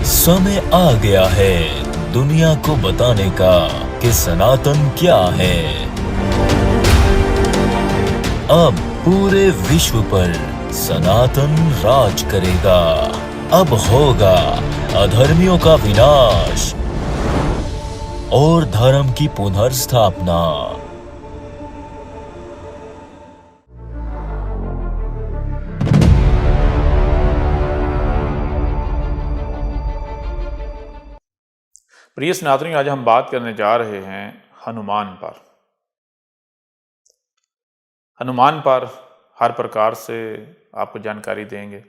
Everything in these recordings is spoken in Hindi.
समय आ गया है दुनिया को बताने का कि सनातन क्या है। अब पूरे विश्व पर सनातन राज करेगा। अब होगा अधर्मियों का विनाश और धर्म की पुनर्स्थापना। प्रिय सनातनियों, आज हम बात करने जा रहे हैं हनुमान पर। हनुमान पर हर प्रकार से आपको जानकारी देंगे,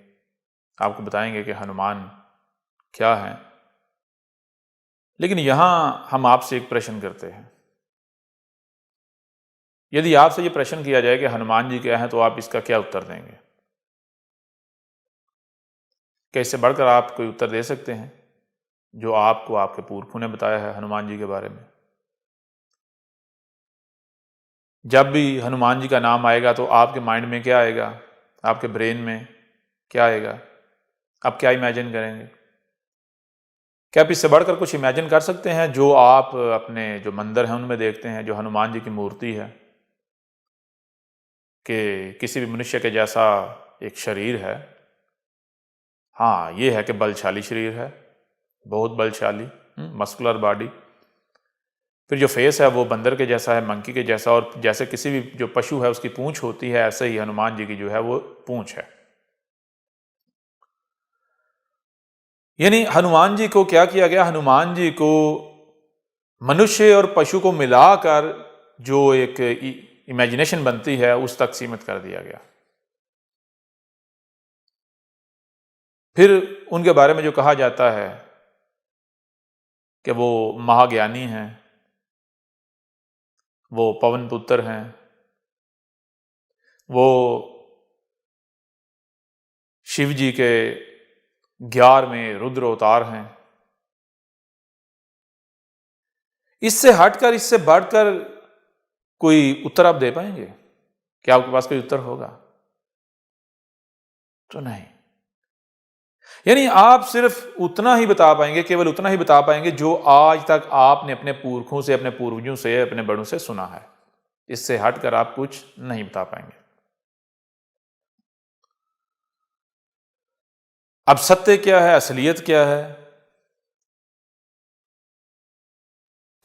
आपको बताएंगे कि हनुमान क्या है। लेकिन यहां हम आपसे एक प्रश्न करते हैं। यदि आपसे ये प्रश्न किया जाए कि हनुमान जी क्या हैं, तो आप इसका क्या उत्तर देंगे? क्या इससे बढ़कर आप कोई उत्तर दे सकते हैं जो आपको आपके पुरखों ने बताया है हनुमान जी के बारे में? जब भी हनुमान जी का नाम आएगा तो आपके माइंड में क्या आएगा, आपके ब्रेन में क्या आएगा? आप क्या इमेजिन करेंगे? क्या आप इससे बढ़कर कुछ इमेजिन कर सकते हैं जो आप अपने जो मंदिर हैं उनमें देखते हैं, जो हनुमान जी की मूर्ति है, कि किसी भी मनुष्य के जैसा एक शरीर है? हाँ, ये है कि बलशाली शरीर है, बहुत बलशाली, मस्कुलर बॉडी। फिर जो फेस है वो बंदर के जैसा है, मंकी के जैसा, और जैसे किसी भी जो पशु है उसकी पूंछ होती है, ऐसे ही हनुमान जी की जो है वो पूंछ है। यानी हनुमान जी को क्या किया गया? हनुमान जी को मनुष्य और पशु को मिलाकर जो एक इमेजिनेशन बनती है उस तक सीमित कर दिया गया। फिर उनके बारे में जो कहा जाता है कि वो महाज्ञानी हैं, वो पवन पुत्र हैं, वो शिव जी के 11वें रुद्र अवतार हैं। इससे हटकर, इससे बढ़कर कोई उत्तर आप दे पाएंगे? क्या आपके पास कोई उत्तर होगा? तो नहीं। यानी आप सिर्फ उतना ही बता पाएंगे, केवल उतना ही बता पाएंगे जो आज तक आपने अपने पुरखों से, अपने पूर्वजों से, अपने बड़ों से सुना है। इससे हटकर आप कुछ नहीं बता पाएंगे। अब सत्य क्या है, असलियत क्या है?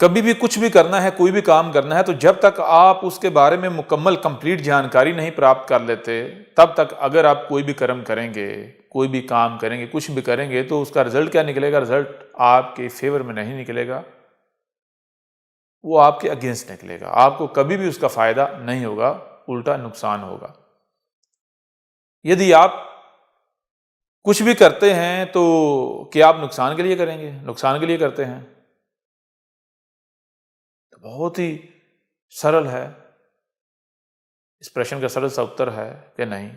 कभी भी कुछ भी करना है, कोई भी काम करना है, तो जब तक आप उसके बारे में मुकम्मल कंप्लीट जानकारी नहीं प्राप्त कर लेते, तब तक अगर आप कोई भी कर्म करेंगे, कोई भी काम करेंगे, कुछ भी करेंगे, तो उसका रिजल्ट क्या निकलेगा? रिजल्ट आपके फेवर में नहीं निकलेगा, वो आपके अगेंस्ट निकलेगा। आपको कभी भी उसका फायदा नहीं होगा, उल्टा नुकसान होगा। यदि आप कुछ भी करते हैं तो क्या आप नुकसान के लिए करेंगे? नुकसान के लिए करते हैं? तो बहुत ही सरल है। इस प्रश्न का सरल सा उत्तर है कि नहीं।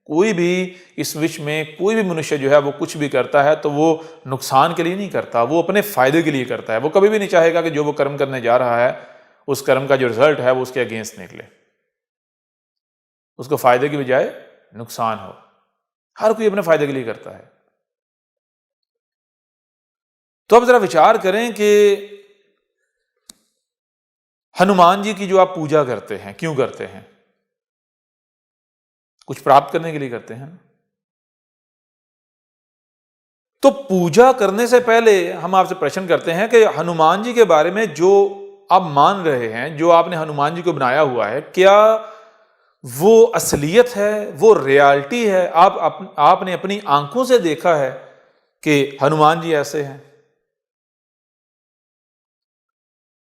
कोई भी इस विश्व में कोई भी मनुष्य जो है वो कुछ भी करता है तो वो नुकसान के लिए नहीं करता, वो अपने फायदे के लिए करता है। वो कभी भी नहीं चाहेगा कि जो वो कर्म करने जा रहा है उस कर्म का जो रिजल्ट है वो उसके अगेंस्ट निकले, उसको फायदे की बजाय नुकसान हो। हर कोई अपने फायदे के लिए करता है। तो अब जरा विचार करें कि हनुमान जी की जो आप पूजा करते हैं, क्यों करते हैं? कुछ प्राप्त करने के लिए करते हैं। तो पूजा करने से पहले हम आपसे प्रश्न करते हैं कि हनुमान जी के बारे में जो आप मान रहे हैं, जो आपने हनुमान जी को बनाया हुआ है, क्या वो असलियत है, वो रियलिटी है? आपने अपनी आंखों से देखा है कि हनुमान जी ऐसे हैं?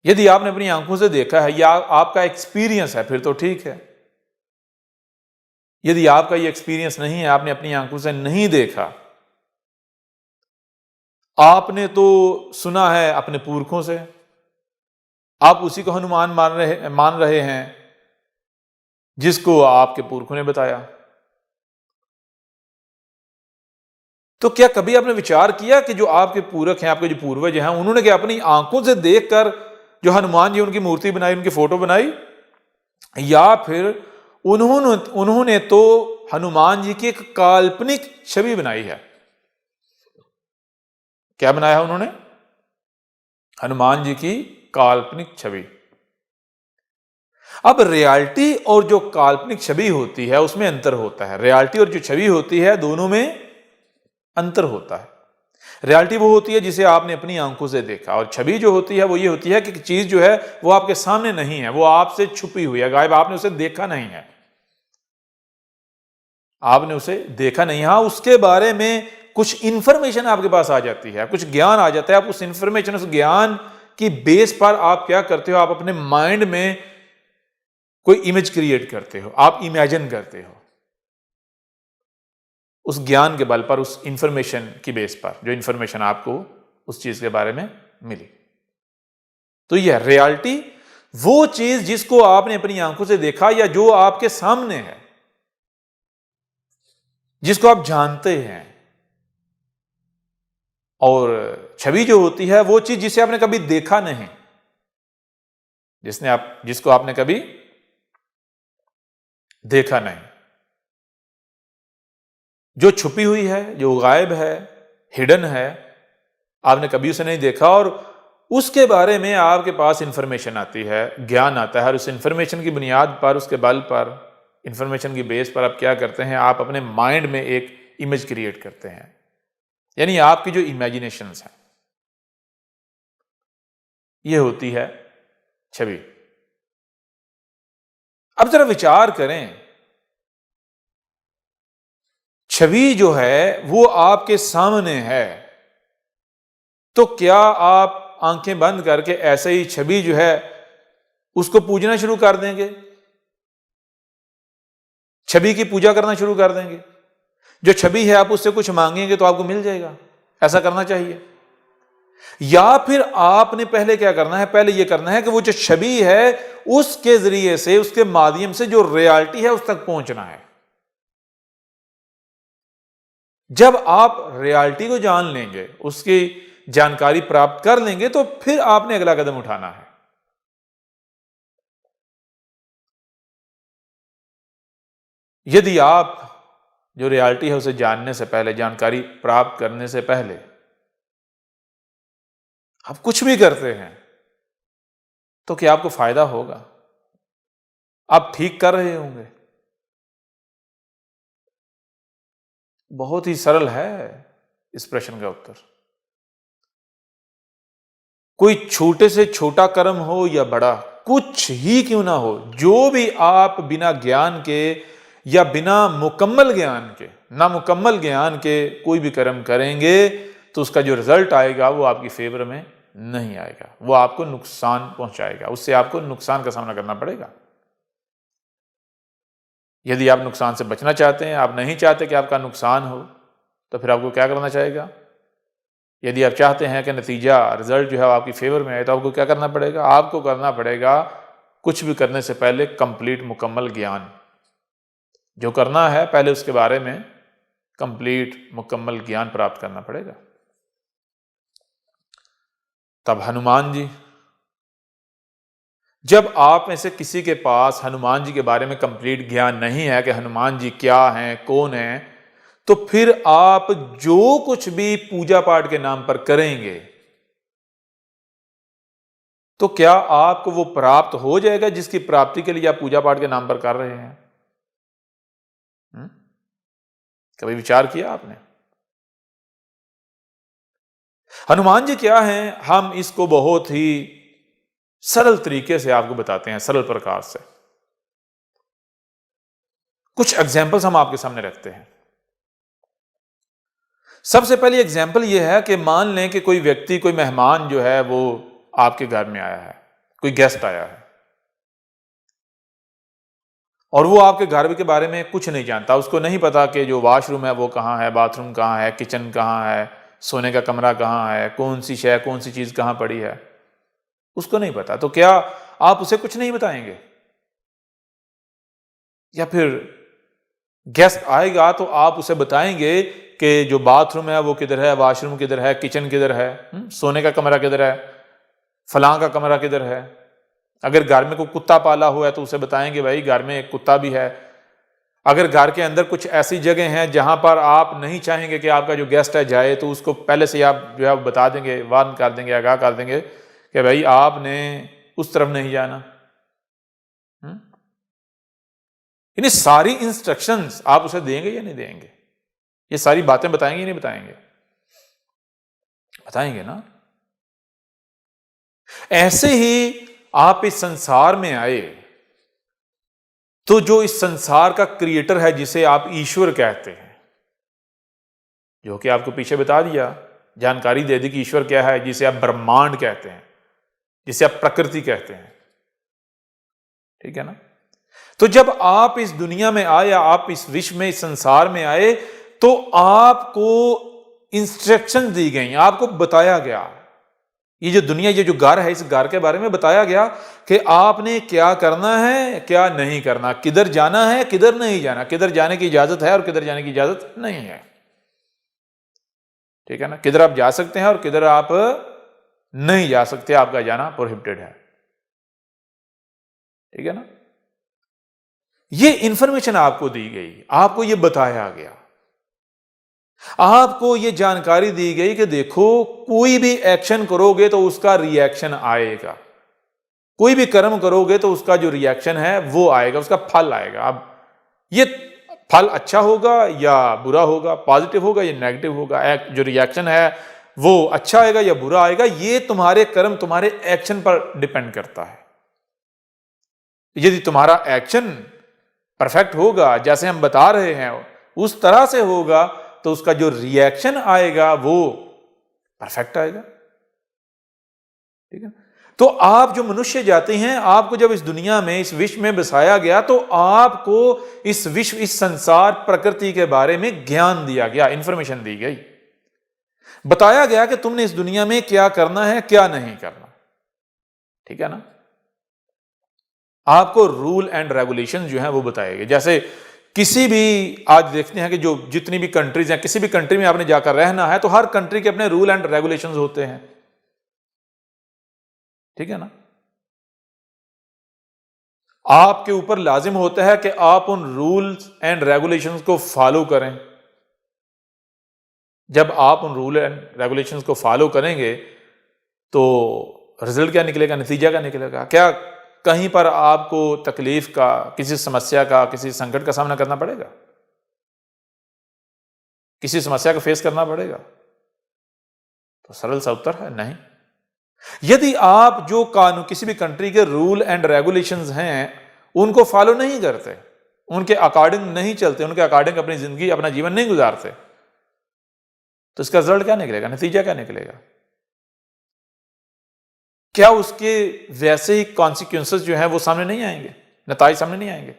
यदि आपने अपनी आंखों से देखा है या आपका एक्सपीरियंस है, फिर तो ठीक है। यदि आपका ये एक्सपीरियंस नहीं है, आपने अपनी आंखों से नहीं देखा, आपने तो सुना है अपने पुरखों से, आप उसी को हनुमान मान रहे हैं जिसको आपके पुरखों ने बताया। तो क्या कभी आपने विचार किया कि जो आपके पूरक हैं, आपके जो पूर्वज हैं, उन्होंने क्या अपनी आंखों से देखकर जो हनुमान जी उनकी मूर्ति बनाई, उनकी फोटो बनाई, या फिर उन्होंने तो हनुमान जी की एक काल्पनिक छवि बनाई है? क्या बनाया है उन्होंने? हनुमान जी की काल्पनिक छवि। अब रियलिटी और जो काल्पनिक छवि होती है उसमें अंतर होता है। रियलिटी और जो छवि होती है दोनों में अंतर होता है। रियलिटी वो होती है जिसे आपने अपनी आंखों से देखा, और छवि जो होती है वो ये होती है कि चीज जो है वो आपके सामने नहीं है, वो आपसे छुपी हुई है, गायब, आपने उसे देखा नहीं है, आपने उसे देखा नहीं। हाँ, उसके बारे में कुछ इंफॉर्मेशन आपके पास आ जाती है, कुछ ज्ञान आ जाता है। आप उस इंफॉर्मेशन, उस ज्ञान की बेस पर आप क्या करते हो, आप अपने माइंड में कोई इमेज क्रिएट करते हो, आप इमेजिन करते हो उस ज्ञान के बल पर, उस इंफॉर्मेशन की बेस पर, जो इंफॉर्मेशन आपको उस चीज के बारे में मिली। तो यह रियलिटी वो चीज जिसको आपने अपनी आंखों से देखा या जो आपके सामने है, जिसको आप जानते हैं। और छवि जो होती है वो चीज जिसे आपने कभी देखा नहीं, जिसको आपने कभी देखा नहीं, जो छुपी हुई है, जो गायब है, हिडन है, आपने कभी उसे नहीं देखा, और उसके बारे में आपके पास इंफॉर्मेशन आती है, ज्ञान आता है, और उस इंफॉर्मेशन की बुनियाद पर, उसके बल पर, इंफॉर्मेशन की बेस पर आप क्या करते हैं, आप अपने माइंड में एक इमेज क्रिएट करते हैं, यानी आपकी जो इमेजिनेशंस है, ये होती है छवि। अब जरा विचार करें, छवि जो है वो आपके सामने है, तो क्या आप आंखें बंद करके ऐसे ही छवि जो है उसको पूजना शुरू कर देंगे? छवि की पूजा करना शुरू कर देंगे? जो छवि है आप उससे कुछ मांगेंगे तो आपको मिल जाएगा, ऐसा करना चाहिए? या फिर आपने पहले क्या करना है, पहले यह करना है कि वो जो छवि है उसके जरिए से, उसके माध्यम से जो रियलिटी है उस तक पहुंचना है। जब आप रियलिटी को जान लेंगे, उसकी जानकारी प्राप्त कर लेंगे, तो फिर आपने अगला कदम उठाना है। यदि आप जो रियलिटी है उसे जानने से पहले, जानकारी प्राप्त करने से पहले आप कुछ भी करते हैं, तो क्या आपको फायदा होगा? आप ठीक कर रहे होंगे? बहुत ही सरल है इस प्रश्न का उत्तर। कोई छोटे से छोटा कर्म हो या बड़ा, कुछ ही क्यों ना हो, जो भी आप बिना ज्ञान के या बिना मुकम्मल ज्ञान के, ना मुकम्मल ज्ञान के कोई भी कर्म करेंगे, तो उसका जो रिजल्ट आएगा वो आपकी फेवर में नहीं आएगा, वो आपको नुकसान पहुंचाएगा, उससे आपको नुकसान का सामना करना पड़ेगा। यदि आप नुकसान से बचना चाहते हैं, आप नहीं चाहते कि आपका नुकसान हो, तो फिर आपको क्या करना चाहिए? यदि आप चाहते हैं कि नतीजा, रिजल्ट जो है आपकी फेवर में आए, तो आपको क्या करना पड़ेगा? आपको करना पड़ेगा कुछ भी करने से पहले कंप्लीट, मुकम्मल ज्ञान। जो करना है पहले उसके बारे में कंप्लीट, मुकम्मल ज्ञान प्राप्त करना पड़ेगा। तब हनुमान जी, जब आप में से किसी के पास हनुमान जी के बारे में कंप्लीट ज्ञान नहीं है कि हनुमान जी क्या हैं, कौन हैं, तो फिर आप जो कुछ भी पूजा पाठ के नाम पर करेंगे, तो क्या आपको वो प्राप्त हो जाएगा जिसकी प्राप्ति के लिए आप पूजा पाठ के नाम पर कर रहे हैं? कभी विचार किया आपने? हनुमान जी क्या हैं, हम इसको बहुत ही सरल तरीके से आपको बताते हैं, सरल प्रकार से। कुछ एग्जाम्पल्स हम आपके सामने रखते हैं। सबसे पहली एग्जाम्पल यह है कि मान लें कि कोई व्यक्ति, कोई मेहमान जो है वो आपके घर में आया है, कोई गेस्ट आया है, और वो आपके घर के बारे में कुछ नहीं जानता, उसको नहीं पता कि जो वॉशरूम है वो कहाँ है, बाथरूम कहाँ है, किचन कहाँ है, सोने का कमरा कहाँ है, कौन सी शय, कौन सी चीज कहाँ पड़ी है, उसको नहीं पता। तो क्या आप उसे कुछ नहीं बताएंगे? या फिर गेस्ट आएगा तो आप उसे बताएंगे कि जो बाथरूम है वो किधर है, वॉशरूम किधर है, किचन किधर है, सोने का कमरा किधर है, फलां का कमरा किधर है। अगर घर में कोई कुत्ता पाला हुआ है तो उसे बताएंगे भाई घर में एक कुत्ता भी है। अगर घर के अंदर कुछ ऐसी जगह हैं जहां पर आप नहीं चाहेंगे कि आपका जो गेस्ट है जाए, तो उसको पहले से आप जो है बता देंगे, वार्न कर देंगे, आगाह कर देंगे कि भाई आपने उस तरफ नहीं जाना। यानी सारी इंस्ट्रक्शंस आप उसे देंगे या नहीं देंगे? ये सारी बातें बताएंगे या नहीं बताएंगे? बताएंगे ना। ऐसे ही आप इस संसार में आए तो जो इस संसार का क्रिएटर है, जिसे आप ईश्वर कहते हैं, जो कि आपको पीछे बता दिया, जानकारी दे दी कि ईश्वर क्या है, जिसे आप ब्रह्मांड कहते हैं, जिसे आप प्रकृति कहते हैं, ठीक है ना। तो जब आप इस दुनिया में आए, आप इस विश्व में, इस संसार में आए, तो आपको इंस्ट्रक्शन दी गई, आपको बताया गया, ये जो दुनिया, ये जो घर है, इस घर के बारे में बताया गया कि आपने क्या करना है, क्या नहीं करना, किधर जाना है, किधर नहीं जाना, किधर जाने की इजाजत है और किधर जाने की इजाजत नहीं है, ठीक है ना। किधर आप जा सकते हैं और किधर आप नहीं जा सकते, आपका जाना प्रोहिबिटेड है, ठीक है ना। ये इंफॉर्मेशन आपको दी गई, आपको ये बताया गया, आपको ये जानकारी दी गई कि देखो, कोई भी एक्शन करोगे तो उसका रिएक्शन आएगा, कोई भी कर्म करोगे तो उसका जो रिएक्शन है वो आएगा, उसका फल आएगा। अब ये फल अच्छा होगा या बुरा होगा, पॉजिटिव होगा या नेगेटिव होगा, जो रिएक्शन है वो अच्छा आएगा या बुरा आएगा, ये तुम्हारे कर्म, तुम्हारे एक्शन पर डिपेंड करता है। यदि तुम्हारा एक्शन परफेक्ट होगा, जैसे हम बता रहे हैं उस तरह से होगा, तो उसका जो रिएक्शन आएगा वो परफेक्ट आएगा, ठीक है। तो आप जो मनुष्य जाते हैं, आपको जब इस दुनिया में, इस विश्व में बसाया गया, तो आपको इस विश्व, इस संसार, प्रकृति के बारे में ज्ञान दिया गया, इंफॉर्मेशन दी गई, बताया गया कि तुमने इस दुनिया में क्या करना है, क्या नहीं करना, ठीक है ना। आपको रूल एंड रेगुलेशन जो है वो बताए गए। जैसे किसी भी, आज देखते हैं कि जो जितनी भी कंट्रीज हैं, किसी भी कंट्री में आपने जाकर रहना है तो हर कंट्री के अपने रूल एंड रेगुलेशंस होते हैं, ठीक है ना। आपके ऊपर लाजिम होता है कि आप उन रूल्स एंड रेगुलेशंस को फॉलो करें। जब आप उन रूल एंड रेगुलेशंस को फॉलो करेंगे तो रिजल्ट क्या निकलेगा, नतीजा क्या निकलेगा? क्या कहीं पर आपको तकलीफ का, किसी समस्या का, किसी संकट का सामना करना पड़ेगा? किसी समस्या को फेस करना पड़ेगा? तो सरल सा उत्तर है नहीं। यदि आप जो कानून, किसी भी कंट्री के रूल एंड रेगुलेशंस हैं, उनको फॉलो नहीं करते, उनके अकॉर्डिंग नहीं चलते, उनके अकॉर्डिंग अपनी जिंदगी, अपना जीवन नहीं गुजारते, तो इसका रिजल्ट क्या निकलेगा, नतीजा क्या निकलेगा? क्या उसके वैसे ही कॉन्सिक्वेंसेस जो है वो सामने नहीं आएंगे, नतीजे सामने नहीं आएंगे?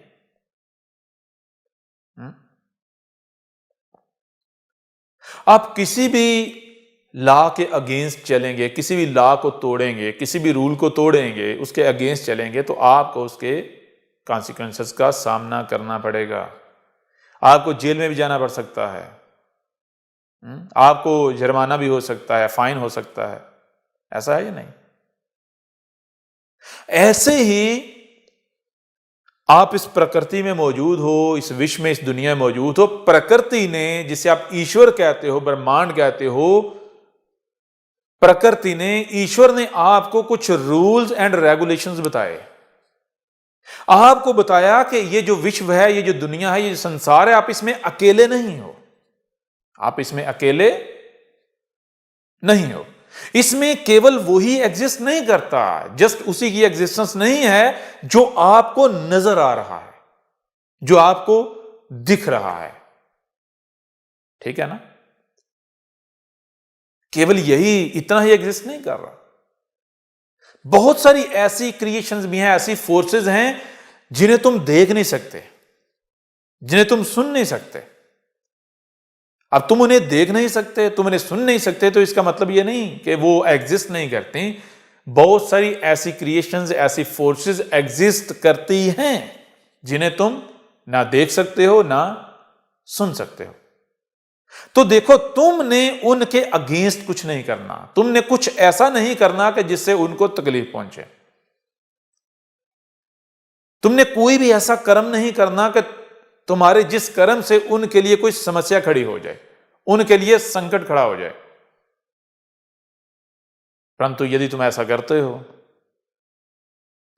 आप किसी भी लॉ के अगेंस्ट चलेंगे, किसी भी लॉ को तोड़ेंगे, किसी भी रूल को तोड़ेंगे, उसके अगेंस्ट चलेंगे, तो आपको उसके कॉन्सिक्वेंसेस का सामना करना पड़ेगा। आपको जेल में भी जाना पड़ सकता है, आपको जुर्माना भी हो सकता है, फाइन हो सकता है, ऐसा है या नहीं? ऐसे ही आप इस प्रकृति में मौजूद हो, इस विश्व में, इस दुनिया में मौजूद हो, प्रकृति ने, जिसे आप ईश्वर कहते हो, ब्रह्मांड कहते हो, प्रकृति ने, ईश्वर ने आपको कुछ रूल्स एंड रेगुलेशंस बताए। आपको बताया कि ये जो विश्व है, ये जो दुनिया है, ये जो संसार है, आप इसमें अकेले नहीं हो, आप इसमें अकेले नहीं हो। इसमें केवल वही एग्जिस्ट नहीं करता, जस्ट उसी की एग्जिस्टेंस नहीं है जो आपको नजर आ रहा है, जो आपको दिख रहा है, ठीक है ना। केवल यही, इतना ही एग्जिस्ट नहीं कर रहा। बहुत सारी ऐसी क्रिएशंस भी हैं, ऐसी फोर्सेस हैं जिन्हें तुम देख नहीं सकते, जिन्हें तुम सुन नहीं सकते। अब तुम उन्हें देख नहीं सकते, तुम उन्हें सुन नहीं सकते, तो इसका मतलब यह नहीं कि वो एग्जिस्ट नहीं करती। बहुत सारी ऐसी क्रिएशंस, ऐसी फोर्सेस एग्जिस्ट करती हैं जिन्हें तुम ना देख सकते हो, ना सुन सकते हो। तो देखो, तुमने उनके अगेंस्ट कुछ नहीं करना, तुमने कुछ ऐसा नहीं करना कि जिससे उनको तकलीफ पहुंचे। तुमने कोई भी ऐसा कर्म नहीं करना कि तुम्हारे जिस कर्म से उनके लिए कोई समस्या खड़ी हो जाए, उनके लिए संकट खड़ा हो जाए। परंतु यदि तुम ऐसा करते हो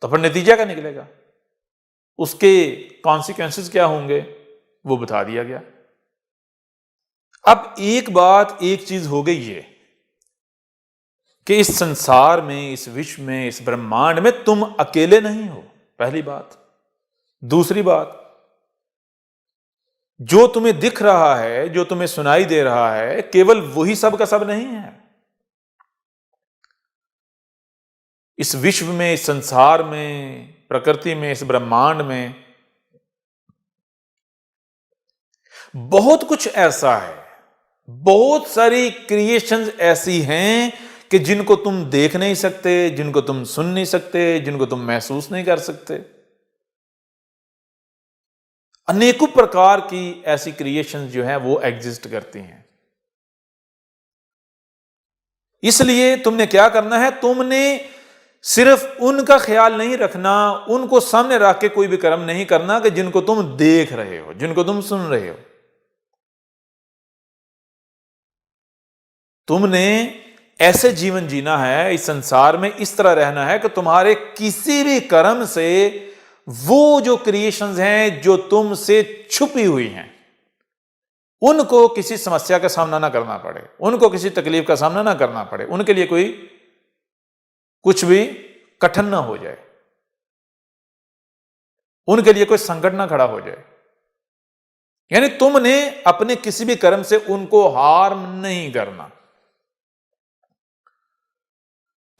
तो फिर नतीजा क्या निकलेगा, उसके कॉन्सिक्वेंसेस क्या होंगे, वो बता दिया गया। अब एक बात, एक चीज हो गई ये कि इस संसार में, इस विश्व में, इस ब्रह्मांड में तुम अकेले नहीं हो, पहली बात। दूसरी बात, जो तुम्हें दिख रहा है, जो तुम्हें सुनाई दे रहा है, केवल वही सब का सब नहीं है। इस विश्व में, इस संसार में, प्रकृति में, इस ब्रह्मांड में बहुत कुछ ऐसा है, बहुत सारी क्रिएशंस ऐसी हैं कि जिनको तुम देख नहीं सकते, जिनको तुम सुन नहीं सकते, जिनको तुम महसूस नहीं कर सकते। अनेकों प्रकार की ऐसी क्रिएशंस जो हैं वो एग्जिस्ट करती हैं। इसलिए तुमने क्या करना है, तुमने सिर्फ उनका ख्याल नहीं रखना, उनको सामने रख के कोई भी कर्म नहीं करना कि जिनको तुम देख रहे हो, जिनको तुम सुन रहे हो। तुमने ऐसे जीवन जीना है, इस संसार में इस तरह रहना है कि तुम्हारे किसी भी कर्म से वो जो क्रिएशंस हैं जो तुमसे छुपी हुई हैं, उनको किसी समस्या का सामना ना करना पड़े, उनको किसी तकलीफ का सामना ना करना पड़े, उनके लिए कोई कुछ भी कठिन ना हो जाए, उनके लिए कोई संकट ना खड़ा हो जाए। यानी तुमने अपने किसी भी कर्म से उनको हार्म नहीं करना।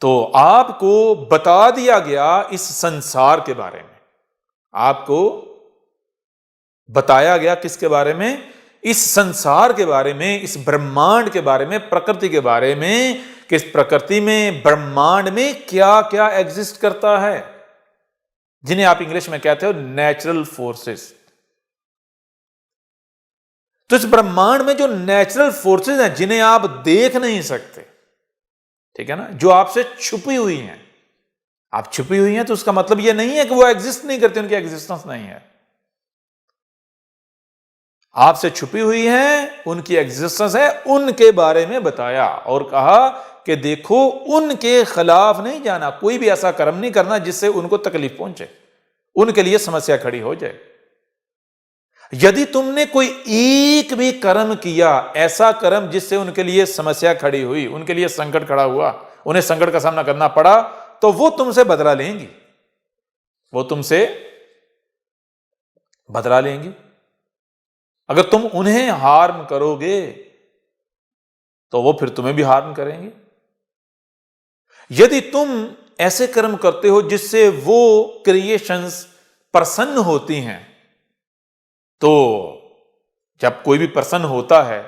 तो आपको बता दिया गया इस संसार के बारे में, आपको बताया गया किसके बारे में, इस संसार के बारे में, इस ब्रह्मांड के बारे में, प्रकृति के बारे में, कि इस प्रकृति में, ब्रह्मांड में क्या क्या एग्जिस्ट करता है, जिन्हें आप इंग्लिश में कहते हो नेचुरल फोर्सेस। तो इस ब्रह्मांड में जो नेचुरल फोर्सेस हैं, जिन्हें आप देख नहीं सकते, ठीक है ना, जो आपसे छुपी हुई हैं, आप छुपी हुई हैं तो उसका मतलब यह नहीं है कि वो एग्जिस्ट नहीं करती, उनकी एग्जिस्टेंस नहीं है। आपसे छुपी हुई है, उनकी एग्जिस्टेंस है, उनके बारे में बताया और कहा कि देखो उनके खिलाफ नहीं जाना, कोई भी ऐसा कर्म नहीं करना जिससे उनको तकलीफ पहुंचे, उनके लिए समस्या खड़ी हो जाए। यदि तुमने कोई एक भी कर्म किया, ऐसा कर्म जिससे उनके लिए समस्या खड़ी हुई, उनके लिए संकट खड़ा हुआ, उन्हें संकट का सामना करना पड़ा, तो वो तुमसे बदला लेंगी, वो तुमसे बदला लेंगी। अगर तुम उन्हें हार्म करोगे तो वो फिर तुम्हें भी हार्म करेंगे। यदि तुम ऐसे कर्म करते हो जिससे वो क्रिएशंस प्रसन्न होती हैं, तो जब कोई भी प्रसन्न होता है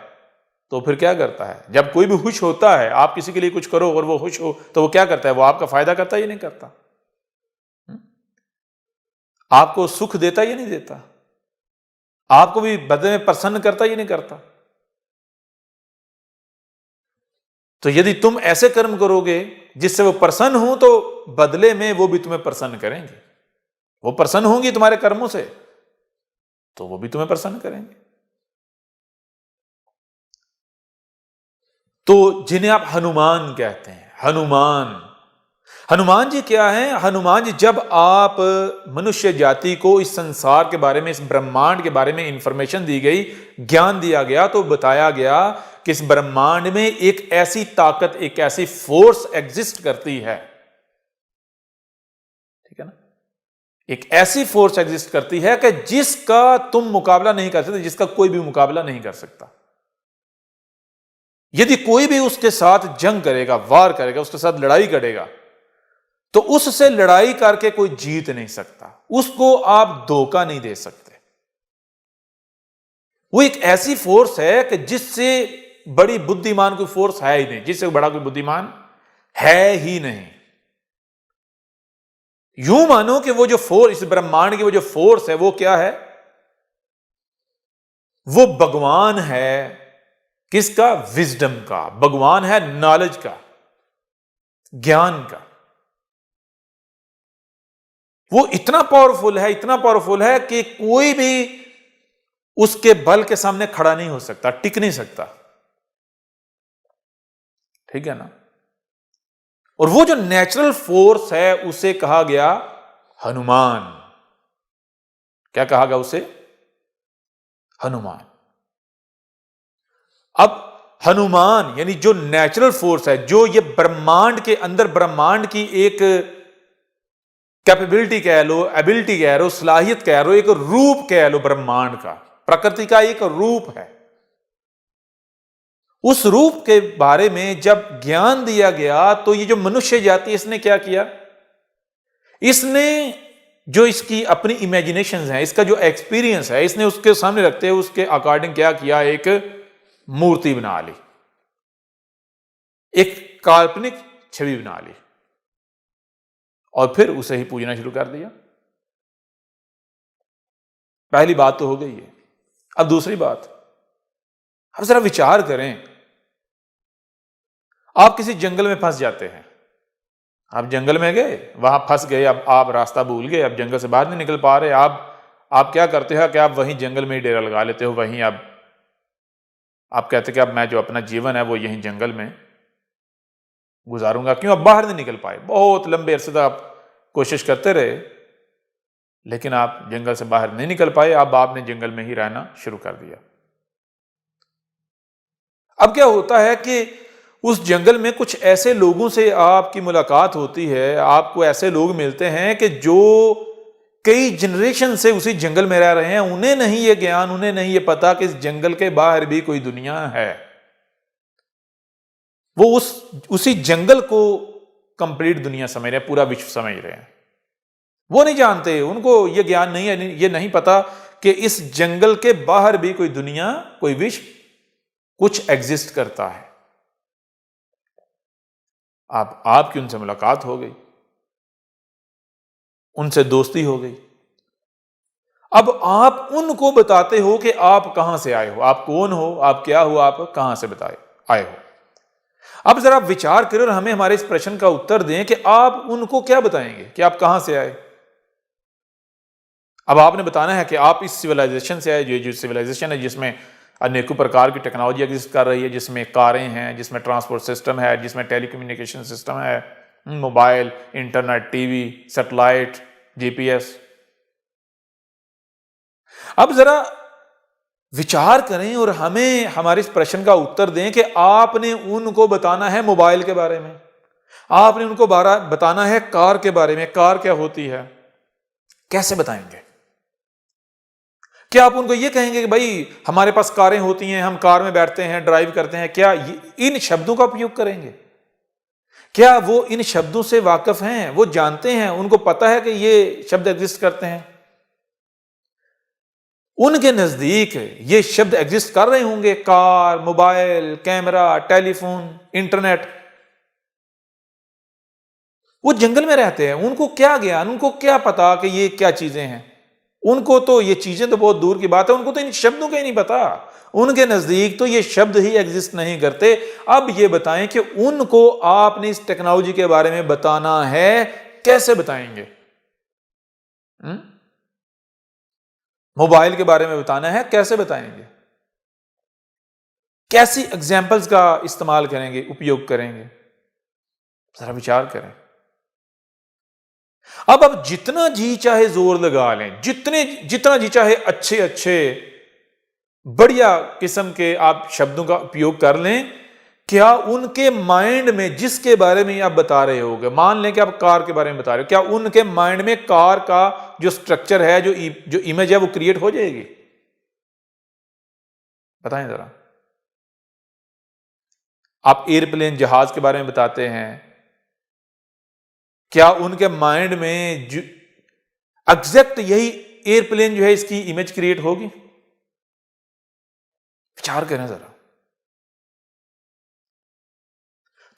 तो फिर क्या करता है, जब कोई भी खुश होता है, आप किसी के लिए कुछ करो और वो खुश हो तो वो क्या करता है, वो आपका फायदा करता है या नहीं करता, आपको सुख देता या नहीं देता, आपको भी बदले में प्रसन्न करता या नहीं करता। तो यदि तुम ऐसे कर्म करोगे जिससे वो प्रसन्न हो, तो बदले में वो भी तुम्हें प्रसन्न करेंगे, वो प्रसन्न होंगी तुम्हारे कर्मों से, तो वो भी तुम्हें प्रसन्न करेंगे। तो जिन्हें आप हनुमान कहते हैं, हनुमान जी क्या है, हनुमान जी जब आप मनुष्य जाति को इस संसार के बारे में, इस ब्रह्मांड के बारे में इंफॉर्मेशन दी गई, ज्ञान दिया गया, तो बताया गया कि इस ब्रह्मांड में एक ऐसी ताकत, एक ऐसी फोर्स एग्जिस्ट करती है, ठीक है ना, एक ऐसी फोर्स एग्जिस्ट करती है कि जिसका तुम मुकाबला नहीं कर सकते, जिसका कोई भी मुकाबला नहीं कर सकता। यदि कोई भी उसके साथ जंग करेगा, वार करेगा, उसके साथ लड़ाई करेगा, तो उससे लड़ाई करके कोई जीत नहीं सकता, उसको आप धोखा नहीं दे सकते। वो एक ऐसी फोर्स है कि जिससे बड़ी बुद्धिमान कोई फोर्स है ही नहीं, जिससे बड़ा कोई बुद्धिमान है ही नहीं। यूं मानो कि वो जो फोर्स, इस ब्रह्मांड की वो जो फोर्स है, वो क्या है, वो भगवान है, किसका, विजडम का, भगवान है नॉलेज का, ज्ञान का। वो इतना पावरफुल है, इतना पावरफुल है कि कोई भी उसके बल के सामने खड़ा नहीं हो सकता, टिक नहीं सकता। ठीक है ना? और वो जो नेचुरल फोर्स है उसे कहा गया हनुमान। क्या कहा गया उसे? हनुमान। अब हनुमान यानी जो नेचुरल फोर्स है, जो ये ब्रह्मांड के अंदर, ब्रह्मांड की एक कैपेबिलिटी कह लो, एबिलिटी कह लो, सलाहियत कह लो, एक रूप कह लो, ब्रह्मांड का, प्रकृति का एक रूप है। उस रूप के बारे में जब ज्ञान दिया गया तो ये जो मनुष्य जाति, इसने क्या किया? इसने जो इसकी अपनी इमेजिनेशन है, इसका जो एक्सपीरियंस है, इसने उसके सामने रखते हुए उसके अकॉर्डिंग क्या किया? एक मूर्ति बना ली, एक काल्पनिक छवि बना ली और फिर उसे ही पूजना शुरू कर दिया। पहली बात तो हो गई है। अब दूसरी बात, अब जरा विचार करें, आप किसी जंगल में फंस जाते हैं। आप जंगल में गए, वहां फंस गए, अब आप रास्ता भूल गए, अब जंगल से बाहर नहीं निकल पा रहे। आप क्या करते हो कि आप वहीं जंगल में ही डेरा लगा लेते हो, वहीं आप कहते कि अब मैं जो अपना जीवन है वो यहीं जंगल में गुजारूंगा। क्यों? अब बाहर नहीं निकल पाए, बहुत लंबे अरसे तक आप कोशिश करते रहे लेकिन आप जंगल से बाहर नहीं निकल पाए। अब आपने जंगल में ही रहना शुरू कर दिया। अब क्या होता है कि उस जंगल में कुछ ऐसे लोगों से आपकी मुलाकात होती है, आपको ऐसे लोग मिलते हैं कि जो कई जनरेशन से उसी जंगल में रह रहे हैं। उन्हें नहीं ये ज्ञान, उन्हें नहीं ये पता कि इस जंगल के बाहर भी कोई दुनिया है। वो उसी जंगल को कंप्लीट दुनिया समझ रहे हैं, पूरा विश्व समझ रहे हैं। वो नहीं जानते, उनको ये ज्ञान नहीं है, ये नहीं पता कि इस जंगल के बाहर भी कोई दुनिया, कोई विश्व, कुछ एग्जिस्ट करता है। आपकी उनसे मुलाकात हो गई, उनसे दोस्ती हो गई। अब आप उनको बताते हो कि आप कहां से आए हो, आप कौन हो, आप क्या हो, आप कहां से आए हो। अब जरा विचार करें और हमें हमारे इस प्रश्न का उत्तर दें कि आप उनको क्या बताएंगे कि आप कहां से आए। अब आपने बताना है कि आप इस सिविलाइजेशन से आए, जो सिविलाइजेशन है जिसमें अनेकों प्रकार की टेक्नोलॉजी एग्जिस्ट कर रही है, जिसमें कारें हैं, जिसमें ट्रांसपोर्ट सिस्टम है, जिसमें टेलीकम्युनिकेशन सिस्टम है, mobile, internet, TV, satellite, GPS. अब जरा विचार करें और हमें हमारे इस प्रश्न का उत्तर दें कि आपने उनको बताना है मोबाइल के बारे में, आपने उनको बताना है कार के बारे में, कार क्या होती है, कैसे बताएंगे? क्या आप उनको ये कहेंगे कि भाई हमारे पास कारें होती हैं, हम कार में बैठते हैं, ड्राइव करते हैं? क्या इन शब्दों का उपयोग करेंगे? क्या वो इन शब्दों से वाकिफ हैं, वो जानते हैं, उनको पता है कि ये शब्द एग्जिस्ट करते हैं? उनके नजदीक ये शब्द एग्जिस्ट कर रहे होंगे, car, mobile, camera, telephone, internet. वो जंगल में रहते हैं, उनको क्या ज्ञान, उनको क्या पता कि ये क्या चीजें हैं? उनको तो ये चीजें तो बहुत दूर की बात है, उनको तो इन शब्दों का ही नहीं पता। उनके नजदीक तो ये शब्द ही एग्जिस्ट नहीं करते। अब ये बताएं कि उनको आपने इस टेक्नोलॉजी के बारे में बताना है, कैसे बताएंगे? मोबाइल के बारे में बताना है, कैसे बताएंगे? कैसी एग्जाम्पल्स का इस्तेमाल करेंगे, उपयोग करेंगे? जरा विचार करें। अब जितना जी चाहे जोर लगा लें, जितना जी चाहे अच्छे अच्छे बढ़िया किस्म के आप शब्दों का उपयोग कर लें, क्या उनके माइंड में जिसके बारे में आप बता रहे होगे, मान लें कि आप कार के बारे में बता रहे हो, क्या उनके माइंड में कार का जो स्ट्रक्चर है, जो इमेज है, वो क्रिएट हो जाएगी? बताएं जरा। आप एयरप्लेन, जहाज के बारे में बताते हैं, क्या उनके माइंड में एग्जैक्ट यही एयरप्लेन जो है इसकी इमेज क्रिएट होगी? विचार करें जरा।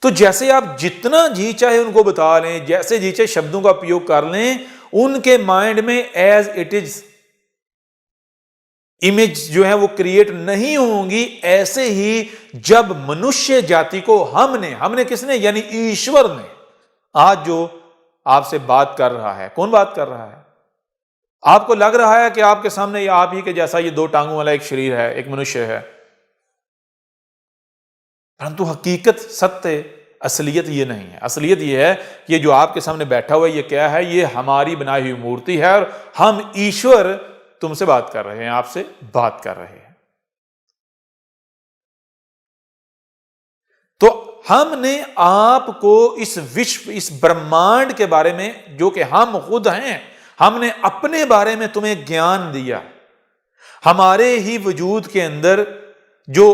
तो जैसे आप जितना जी चाहे उनको बता लें, जैसे जी चाहे शब्दों का उपयोग कर लें, उनके माइंड में एज इट इज इमेज जो है वो क्रिएट नहीं होंगी। ऐसे ही जब मनुष्य जाति को हमने किसने, यानी ईश्वर ने, आज जो आपसे बात कर रहा है, कौन बात कर रहा है? आपको लग रहा है कि आपके सामने आप ही के जैसा ये दो टांगों वाला एक शरीर है, एक मनुष्य है, परंतु हकीकत, सत्य, असलियत ये नहीं है। असलियत ये है कि ये जो आपके सामने बैठा हुआ है ये क्या है? ये हमारी बनाई हुई मूर्ति है और हम ईश्वर तुमसे बात कर रहे हैं, आपसे बात कर रहे हैं। तो हमने आपको इस विश्व, इस ब्रह्मांड के बारे में, जो कि हम खुद हैं, हमने अपने बारे में तुम्हें ज्ञान दिया। हमारे ही वजूद के अंदर जो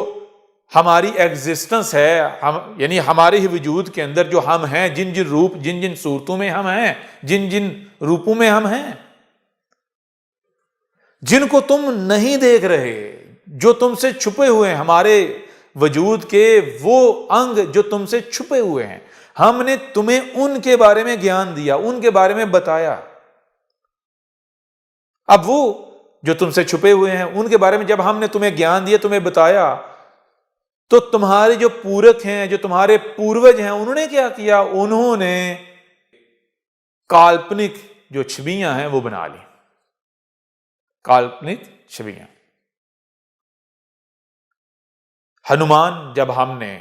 हमारी एग्जिस्टेंस है, हम यानी हमारे ही वजूद के अंदर जो हम हैं, जिन जिन रूप, जिन जिन सूरतों में हम हैं, जिन जिन रूपों में हम हैं, जिनको तुम नहीं देख रहे, जो तुमसे छुपे हुए हैं, हमारे वजूद के वो अंग जो तुमसे छुपे हुए हैं, हमने तुम्हें उनके बारे में ज्ञान दिया, उनके बारे में बताया। अब वो जो तुमसे छुपे हुए हैं उनके बारे में जब हमने तुम्हें ज्ञान दिया, तुम्हें बताया, तो तुम्हारे जो पूरक हैं, जो तुम्हारे पूर्वज हैं, उन्होंने क्या किया? उन्होंने काल्पनिक जो छवियां हैं वो बना ली, काल्पनिक छवियां। हनुमान, जब हमने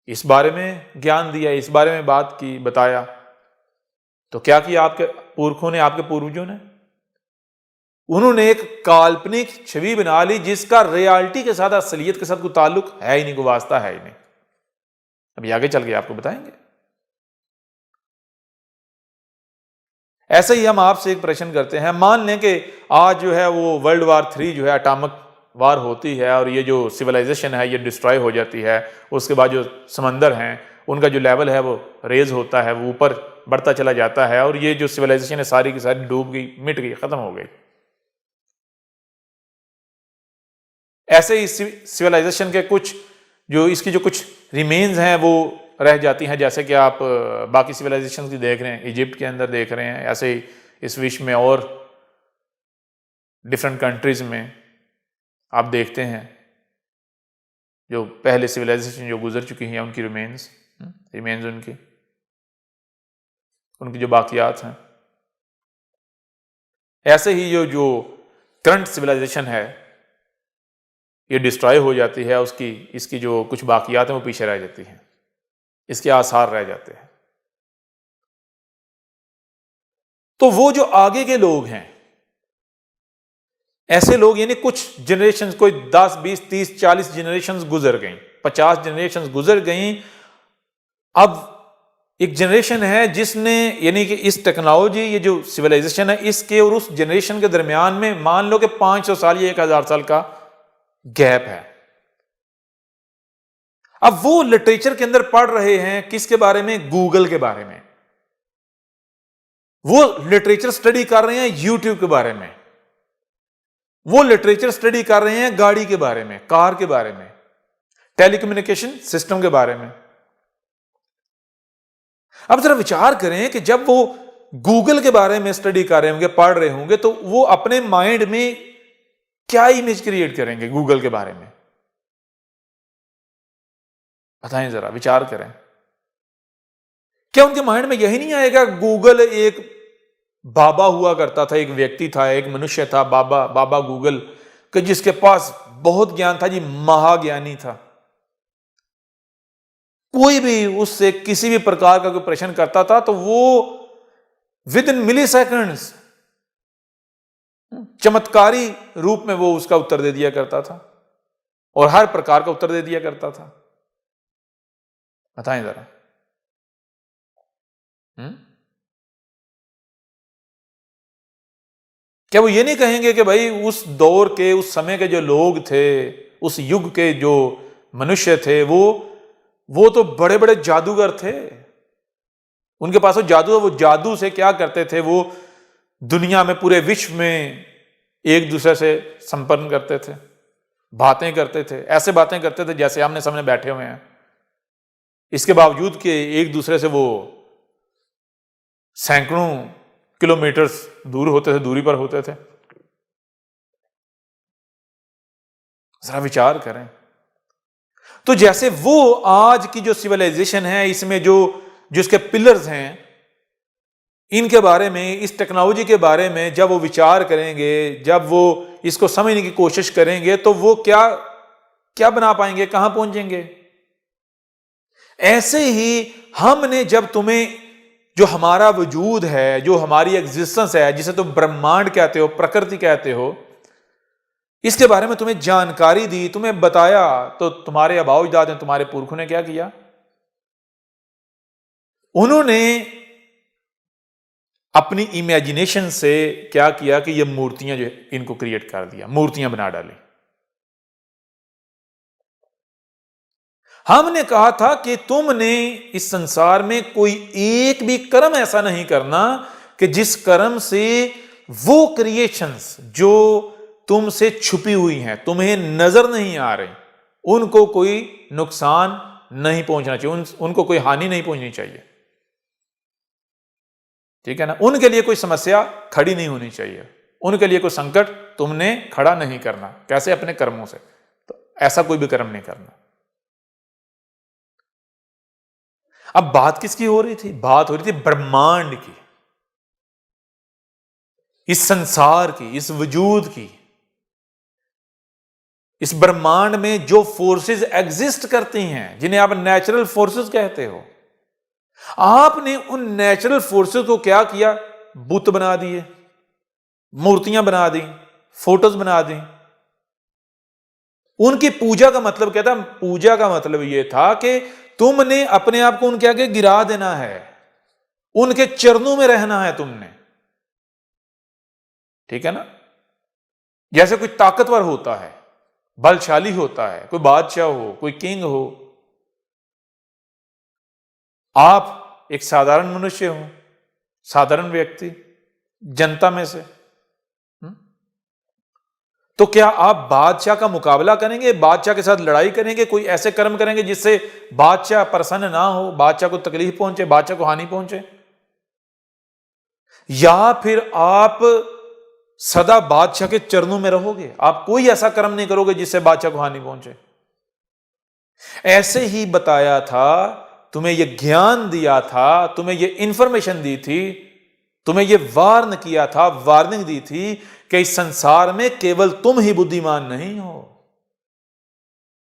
इस बारे में ज्ञान दिया, इस बारे में बात की, बताया, तो क्या किया आपके पुरखों ने, आपके पूर्वजों ने? उन्होंने एक काल्पनिक छवि बना ली जिसका रियलिटी के साथ, असलियत के साथ कोई ताल्लुक है ही नहीं, कोई वास्ता है ही नहीं। अभी आगे चल के आपको बताएंगे। ऐसे ही हम आपसे एक प्रश्न करते हैं, मान लें कि आज जो है वो वर्ल्ड वार 3 जो है, एटॉमिक वार होती है और ये जो सिविलाइजेशन है ये डिस्ट्रॉय हो जाती है। उसके बाद जो समंदर हैं उनका जो लेवल है वो रेज होता है, वो ऊपर बढ़ता चला जाता है और ये जो सिविलाइजेशन है सारी की सारी डूब गई, मिट गई, खत्म हो गई। ऐसे ही सिविलाइजेशन के कुछ जो इसकी जो कुछ रिमेन्स हैं वो रह जाती हैं, जैसे कि आप बाकी सिविलाइजेशन की देख रहे हैं, इजिप्ट के अंदर देख रहे हैं, ऐसे ही इस विश्व में और डिफरेंट कंट्रीज में आप देखते हैं जो पहले सिविलाइजेशन जो गुजर चुकी हैं उनकी रिमेन्स उनकी जो बाकियात हैं। ऐसे ही जो करंट सिविलाइजेशन है ये डिस्ट्रॉय हो जाती है, उसकी इसकी जो कुछ बाकियात हैं वो पीछे रह जाती हैं, इसके आसार रह जाते हैं। तो वो जो आगे के लोग हैं, ऐसे लोग, यानी कुछ जनरेशन, कोई 10, 20, 30, 40 जनरेशन गुजर गई, 50 जनरेशन गुजर गई। अब एक जनरेशन है जिसने, यानी कि इस टेक्नोलॉजी, ये जो सिविलाइजेशन है, इसके और उस जनरेशन के दरमियान में मान लो कि 500 साल या 1000 साल का गैप है। अब वो लिटरेचर के अंदर पढ़ रहे हैं किसके बारे में? गूगल के बारे में। वो लिटरेचर स्टडी कर रहे हैं यूट्यूब के बारे में। वो लिटरेचर स्टडी कर रहे हैं गाड़ी के बारे में, कार के बारे में, टेलीकम्युनिकेशन सिस्टम के बारे में। अब जरा विचार करें कि जब वो गूगल के बारे में स्टडी कर रहे होंगे, पढ़ रहे होंगे, तो वो अपने माइंड में क्या इमेज क्रिएट करेंगे गूगल के बारे में? बताएं, जरा विचार करें। क्या उनके माइंड में यही नहीं आएगा गूगल एक बाबा हुआ करता था, एक व्यक्ति था, एक मनुष्य था, बाबा गूगल, कि जिसके पास बहुत ज्ञान था जी, महाज्ञानी था। कोई भी उससे किसी भी प्रकार का कोई प्रश्न करता था तो वो विद इन मिली सेकेंड्स चमत्कारी रूप में वो उसका उत्तर दे दिया करता था और हर प्रकार का उत्तर दे दिया करता था। बताएं जरा। क्या वो ये नहीं कहेंगे कि भाई उस दौर के, उस समय के जो लोग थे, उस युग के जो मनुष्य थे, वो तो बड़े बड़े जादूगर थे, उनके पास वो जादू है। वो जादू से क्या करते थे? वो दुनिया में, पूरे विश्व में एक दूसरे से संपर्क करते थे, बातें करते थे, ऐसे बातें करते थे जैसे हमने सामने बैठे हुए हैं। इसके बावजूद कि एक दूसरे से वो सैकड़ों किलोमीटर दूर होते थे, दूरी पर होते थे। जरा विचार करें। तो जैसे वो आज की जो सिविलाइजेशन है, इसमें जो इसके पिलर्स हैं, इनके बारे में, इस टेक्नोलॉजी के बारे में जब वो विचार करेंगे, जब वो इसको समझने की कोशिश करेंगे, तो वो क्या क्या बना पाएंगे, कहां पहुंचेंगे। ऐसे ही हमने जब तुम्हें जो हमारा वजूद है, जो हमारी एग्जिस्टेंस है, जिसे तुम ब्रह्मांड कहते हो, प्रकृति कहते हो, इसके बारे में तुम्हें जानकारी दी, तुम्हें बताया, तो तुम्हारे आबाओ अजदाद ने, तुम्हारे पुरखों ने क्या किया? उन्होंने अपनी इमेजिनेशन से क्या किया कि ये मूर्तियां जो इनको क्रिएट कर दिया, मूर्तियां बना डाली। हमने कहा था कि तुमने इस संसार में कोई एक भी कर्म ऐसा नहीं करना कि जिस कर्म से वो क्रिएशंस जो तुमसे छुपी हुई हैं, तुम्हें नजर नहीं आ रही, उनको कोई नुकसान नहीं पहुंचना चाहिए, उनको कोई हानि नहीं पहुंचनी चाहिए। ठीक है ना? उनके लिए कोई समस्या खड़ी नहीं होनी चाहिए, उनके लिए कोई संकट तुमने खड़ा नहीं करना। कैसे? अपने कर्मों से। तो ऐसा कोई भी कर्म नहीं करना। अब बात किसकी हो रही थी? बात हो रही थी ब्रह्मांड की, इस संसार की, इस वजूद की। इस ब्रह्मांड में जो फोर्सेस एग्जिस्ट करती हैं, जिन्हें आप नेचुरल फोर्सेस कहते हो, आपने उन नेचुरल फोर्सेस को क्या किया? बुत बना दिए, मूर्तियां बना दी, फोटोज बना दी। उनकी पूजा का मतलब क्या था? पूजा का मतलब यह था कि तुमने अपने आप को उनके आगे गिरा देना है, उनके चरणों में रहना है तुमने। ठीक है ना? जैसे कोई ताकतवर होता है, बलशाली होता है, कोई बादशाह हो, कोई किंग हो, आप एक साधारण मनुष्य हो, साधारण व्यक्ति, जनता में से, तो क्या आप बादशाह का मुकाबला करेंगे? बादशाह के साथ लड़ाई करेंगे? कोई ऐसे कर्म करेंगे जिससे बादशाह प्रसन्न ना हो, बादशाह को तकलीफ पहुंचे, बादशाह को हानि पहुंचे? या फिर आप सदा बादशाह के चरणों में रहोगे? आप कोई ऐसा कर्म नहीं करोगे जिससे बादशाह को हानि पहुंचे। ऐसे ही बताया था, तुम्हें यह ज्ञान दिया था, तुम्हें यह इंफॉर्मेशन दी थी, तुम्हें यह वार्न किया था, वार्निंग दी थी कि इस संसार में केवल तुम ही बुद्धिमान नहीं हो।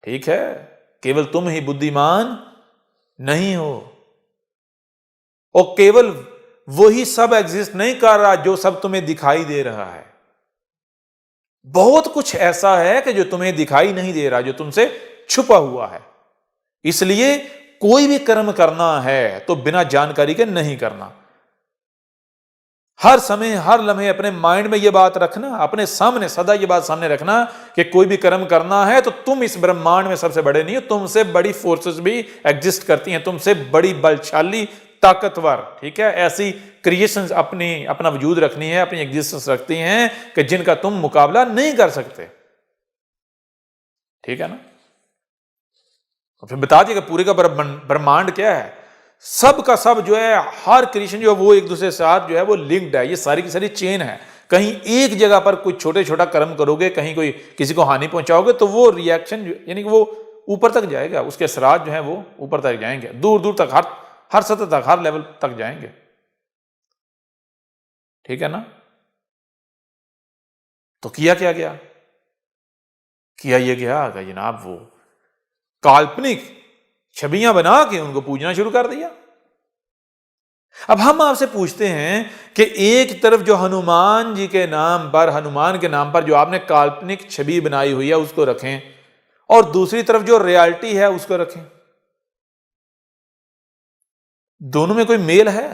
ठीक है? केवल तुम ही बुद्धिमान नहीं हो, और केवल वही सब एग्जिस्ट नहीं कर रहा जो सब तुम्हें दिखाई दे रहा है। बहुत कुछ ऐसा है कि जो तुम्हें दिखाई नहीं दे रहा, जो तुमसे छुपा हुआ है। इसलिए कोई भी कर्म करना है तो बिना जानकारी के नहीं करना। हर समय, हर लम्हे अपने माइंड में यह बात रखना, अपने सामने सदा यह बात सामने रखना कि कोई भी कर्म करना है तो तुम इस ब्रह्मांड में सबसे बड़े नहीं हो, तुमसे बड़ी फोर्सेस भी एग्जिस्ट करती हैं, तुमसे बड़ी बलशाली, ताकतवर, ठीक है, ऐसी क्रिएशंस अपना वजूद रखनी है, अपनी एग्जिस्टेंस रखती हैं कि जिनका तुम मुकाबला नहीं कर सकते। ठीक है ना? और फिर बता दिया कि पूरे का ब्रह्मांड क्या है, सब का सब जो है, हर क्रिएशन जो है वो एक दूसरे के साथ जो है वो लिंक्ड है। ये सारी की सारी चेन है। कहीं एक जगह पर कुछ छोटे छोटा कर्म करोगे, कहीं कोई किसी को हानि पहुंचाओगे, तो वो रिएक्शन यानी कि वो ऊपर तक जाएगा, उसके असरात जो है वो ऊपर तक जाएंगे, दूर दूर तक, हर सतह तक, हर लेवल तक जाएंगे। ठीक है ना? तो किया क्या गया? किया ये गया कि जनाब वो काल्पनिक छवियां बना के उनको पूजना शुरू कर दिया। अब हम आपसे पूछते हैं कि एक तरफ जो हनुमान जी के नाम पर, हनुमान के नाम पर जो आपने काल्पनिक छवि बनाई हुई है उसको रखें, और दूसरी तरफ जो रियलिटी है उसको रखें। दोनों में कोई मेल है?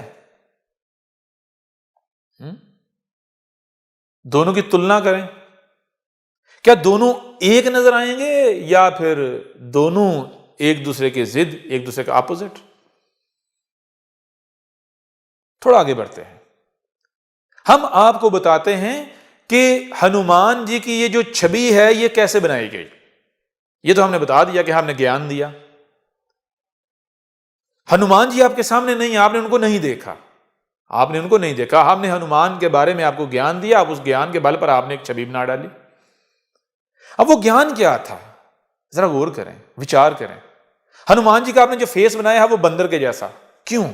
दोनों की तुलना करें, क्या दोनों एक नजर आएंगे या फिर दोनों एक दूसरे के जिद, एक दूसरे का ऑपोजिट? थोड़ा आगे बढ़ते हैं। हम आपको बताते हैं कि हनुमान जी की ये जो छवि है ये कैसे बनाई गई। ये तो हमने बता दिया कि हमने ज्ञान दिया। हनुमान जी आपके सामने नहीं, आपने उनको नहीं देखा, आपने उनको नहीं देखा, हमने हनुमान के बारे में आपको ज्ञान दिया, आप उस ज्ञान के बल पर आपने एक छवि बना डाली। अब वो ज्ञान क्या था, जरा गौर करें, विचार करें। हनुमान जी का आपने जो फेस बनाया है वो बंदर के जैसा, क्यों?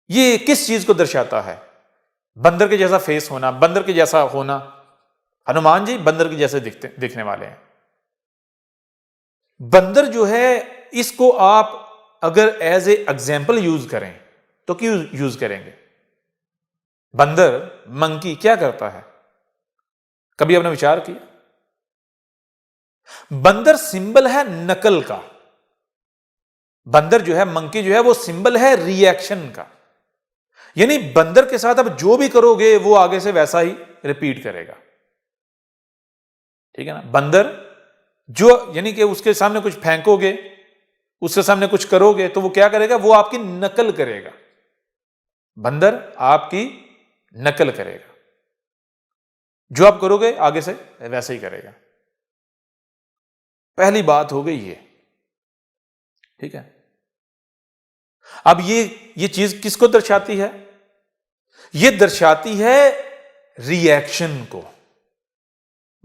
ये किस चीज को दर्शाता है? बंदर के जैसा फेस होना, बंदर के जैसा होना। हनुमान जी बंदर के जैसे दिखने वाले हैं। बंदर जो है, इसको आप अगर एज ए एग्जाम्पल यूज करें तो क्यों यूज करेंगे? बंदर, मंकी क्या करता है? कभी आपने विचार किया? बंदर सिंबल है नकल का। बंदर जो है, मंकी जो है, वो सिंबल है रिएक्शन का। यानी बंदर के साथ अब जो भी करोगे वो आगे से वैसा ही रिपीट करेगा। ठीक है ना? बंदर जो, यानी कि उसके सामने कुछ फेंकोगे, उसके सामने कुछ करोगे तो वो क्या करेगा? वो आपकी नकल करेगा। बंदर आपकी नकल करेगा। जो आप करोगे आगे से वैसा ही करेगा। पहली बात हो गई ये। ठीक है। अब ये चीज किसको दर्शाती है? ये दर्शाती है रिएक्शन को।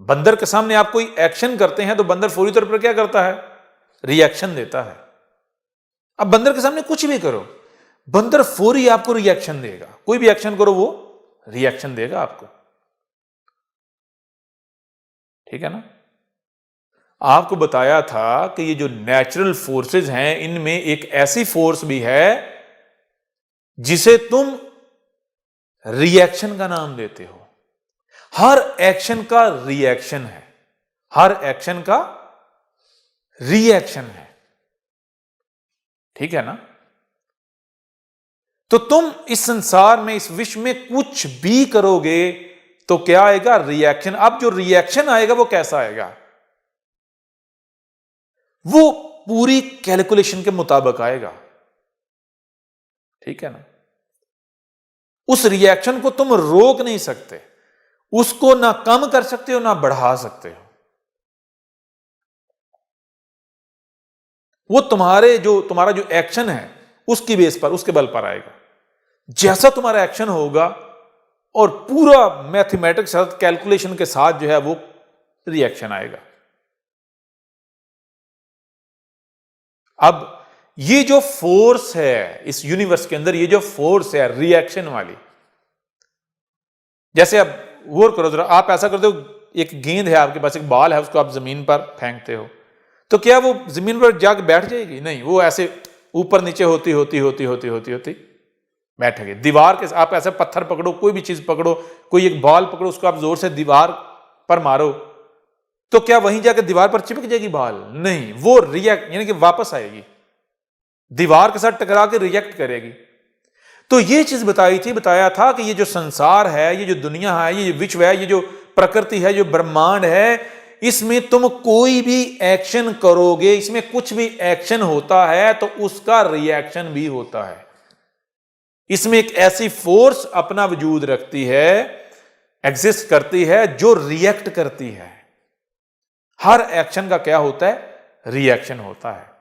बंदर के सामने आप कोई एक्शन करते हैं तो बंदर फौरी तौर पर क्या करता है? रिएक्शन देता है। अब बंदर के सामने कुछ भी करो, बंदर फौरी आपको रिएक्शन देगा। कोई भी एक्शन करो वो रिएक्शन देगा आपको। ठीक है ना? आपको बताया था कि ये जो नेचुरल फोर्सेस हैं, इनमें एक ऐसी फोर्स भी है जिसे तुम रिएक्शन का नाम देते हो। हर एक्शन का रिएक्शन है, हर एक्शन का रिएक्शन है। ठीक है ना? तो तुम इस संसार में, इस विश्व में कुछ भी करोगे तो क्या आएगा? रिएक्शन। अब जो रिएक्शन आएगा वो कैसा आएगा? वो पूरी कैलकुलेशन के मुताबिक आएगा। ठीक है ना? उस रिएक्शन को तुम रोक नहीं सकते, उसको ना कम कर सकते हो ना बढ़ा सकते हो। वो तुम्हारा जो एक्शन है उसकी बेस पर, उसके बल पर आएगा। जैसा तुम्हारा एक्शन होगा और पूरा मैथमेटिक्स के साथ, कैलकुलेशन के साथ जो है वो रिएक्शन आएगा। अब ये जो फोर्स है इस यूनिवर्स के अंदर, ये जो फोर्स है रिएक्शन वाली, जैसे अब गौर करो जरा, आप ऐसा करते हो, एक गेंद है आपके पास, एक बॉल है, उसको आप जमीन पर फेंकते हो, तो क्या वो जमीन पर जाकर बैठ जाएगी? नहीं, वो ऐसे ऊपर नीचे होती होती होती होती होती होती बैठेगी। दीवार के, आप ऐसे पत्थर पकड़ो, कोई भी चीज पकड़ो, कोई एक बॉल पकड़ो, उसको आप जोर से दीवार पर मारो, तो क्या वहीं जाकर दीवार पर चिपक जाएगी बॉल? नहीं, वो रिएक्ट, यानी कि वापस आएगी, दीवार के साथ टकरा के रिएक्ट करेगी। तो ये चीज बताया था कि ये जो संसार है, ये जो दुनिया है, ये विश्व है, ये जो प्रकृति है, जो ब्रह्मांड है, इसमें तुम कोई भी एक्शन करोगे, इसमें कुछ भी एक्शन होता है तो उसका रिएक्शन भी होता है। इसमें एक ऐसी फोर्स अपना वजूद रखती है, एग्जिस्ट करती है, जो रिएक्ट करती है। हर एक्शन का क्या होता है? रिएक्शन होता है।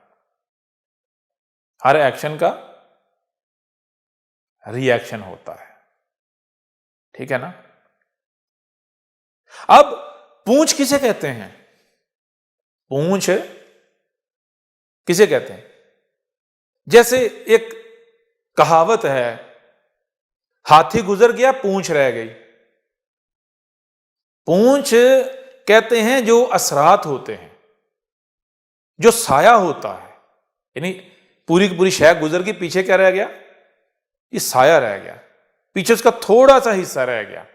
हर एक्शन का रिएक्शन होता है। ठीक है ना? अब पूंछ किसे कहते हैं? पूंछ किसे कहते हैं? जैसे एक कहावत है, हाथी गुजर गया पूंछ रह गई। पूंछ कहते हैं जो असरात होते हैं, जो साया होता है, यानी पूरी की पूरी शय गुजर गई, पीछे क्या रह गया? ये साया रह गया, पीछे उसका थोड़ा सा हिस्सा रह गया।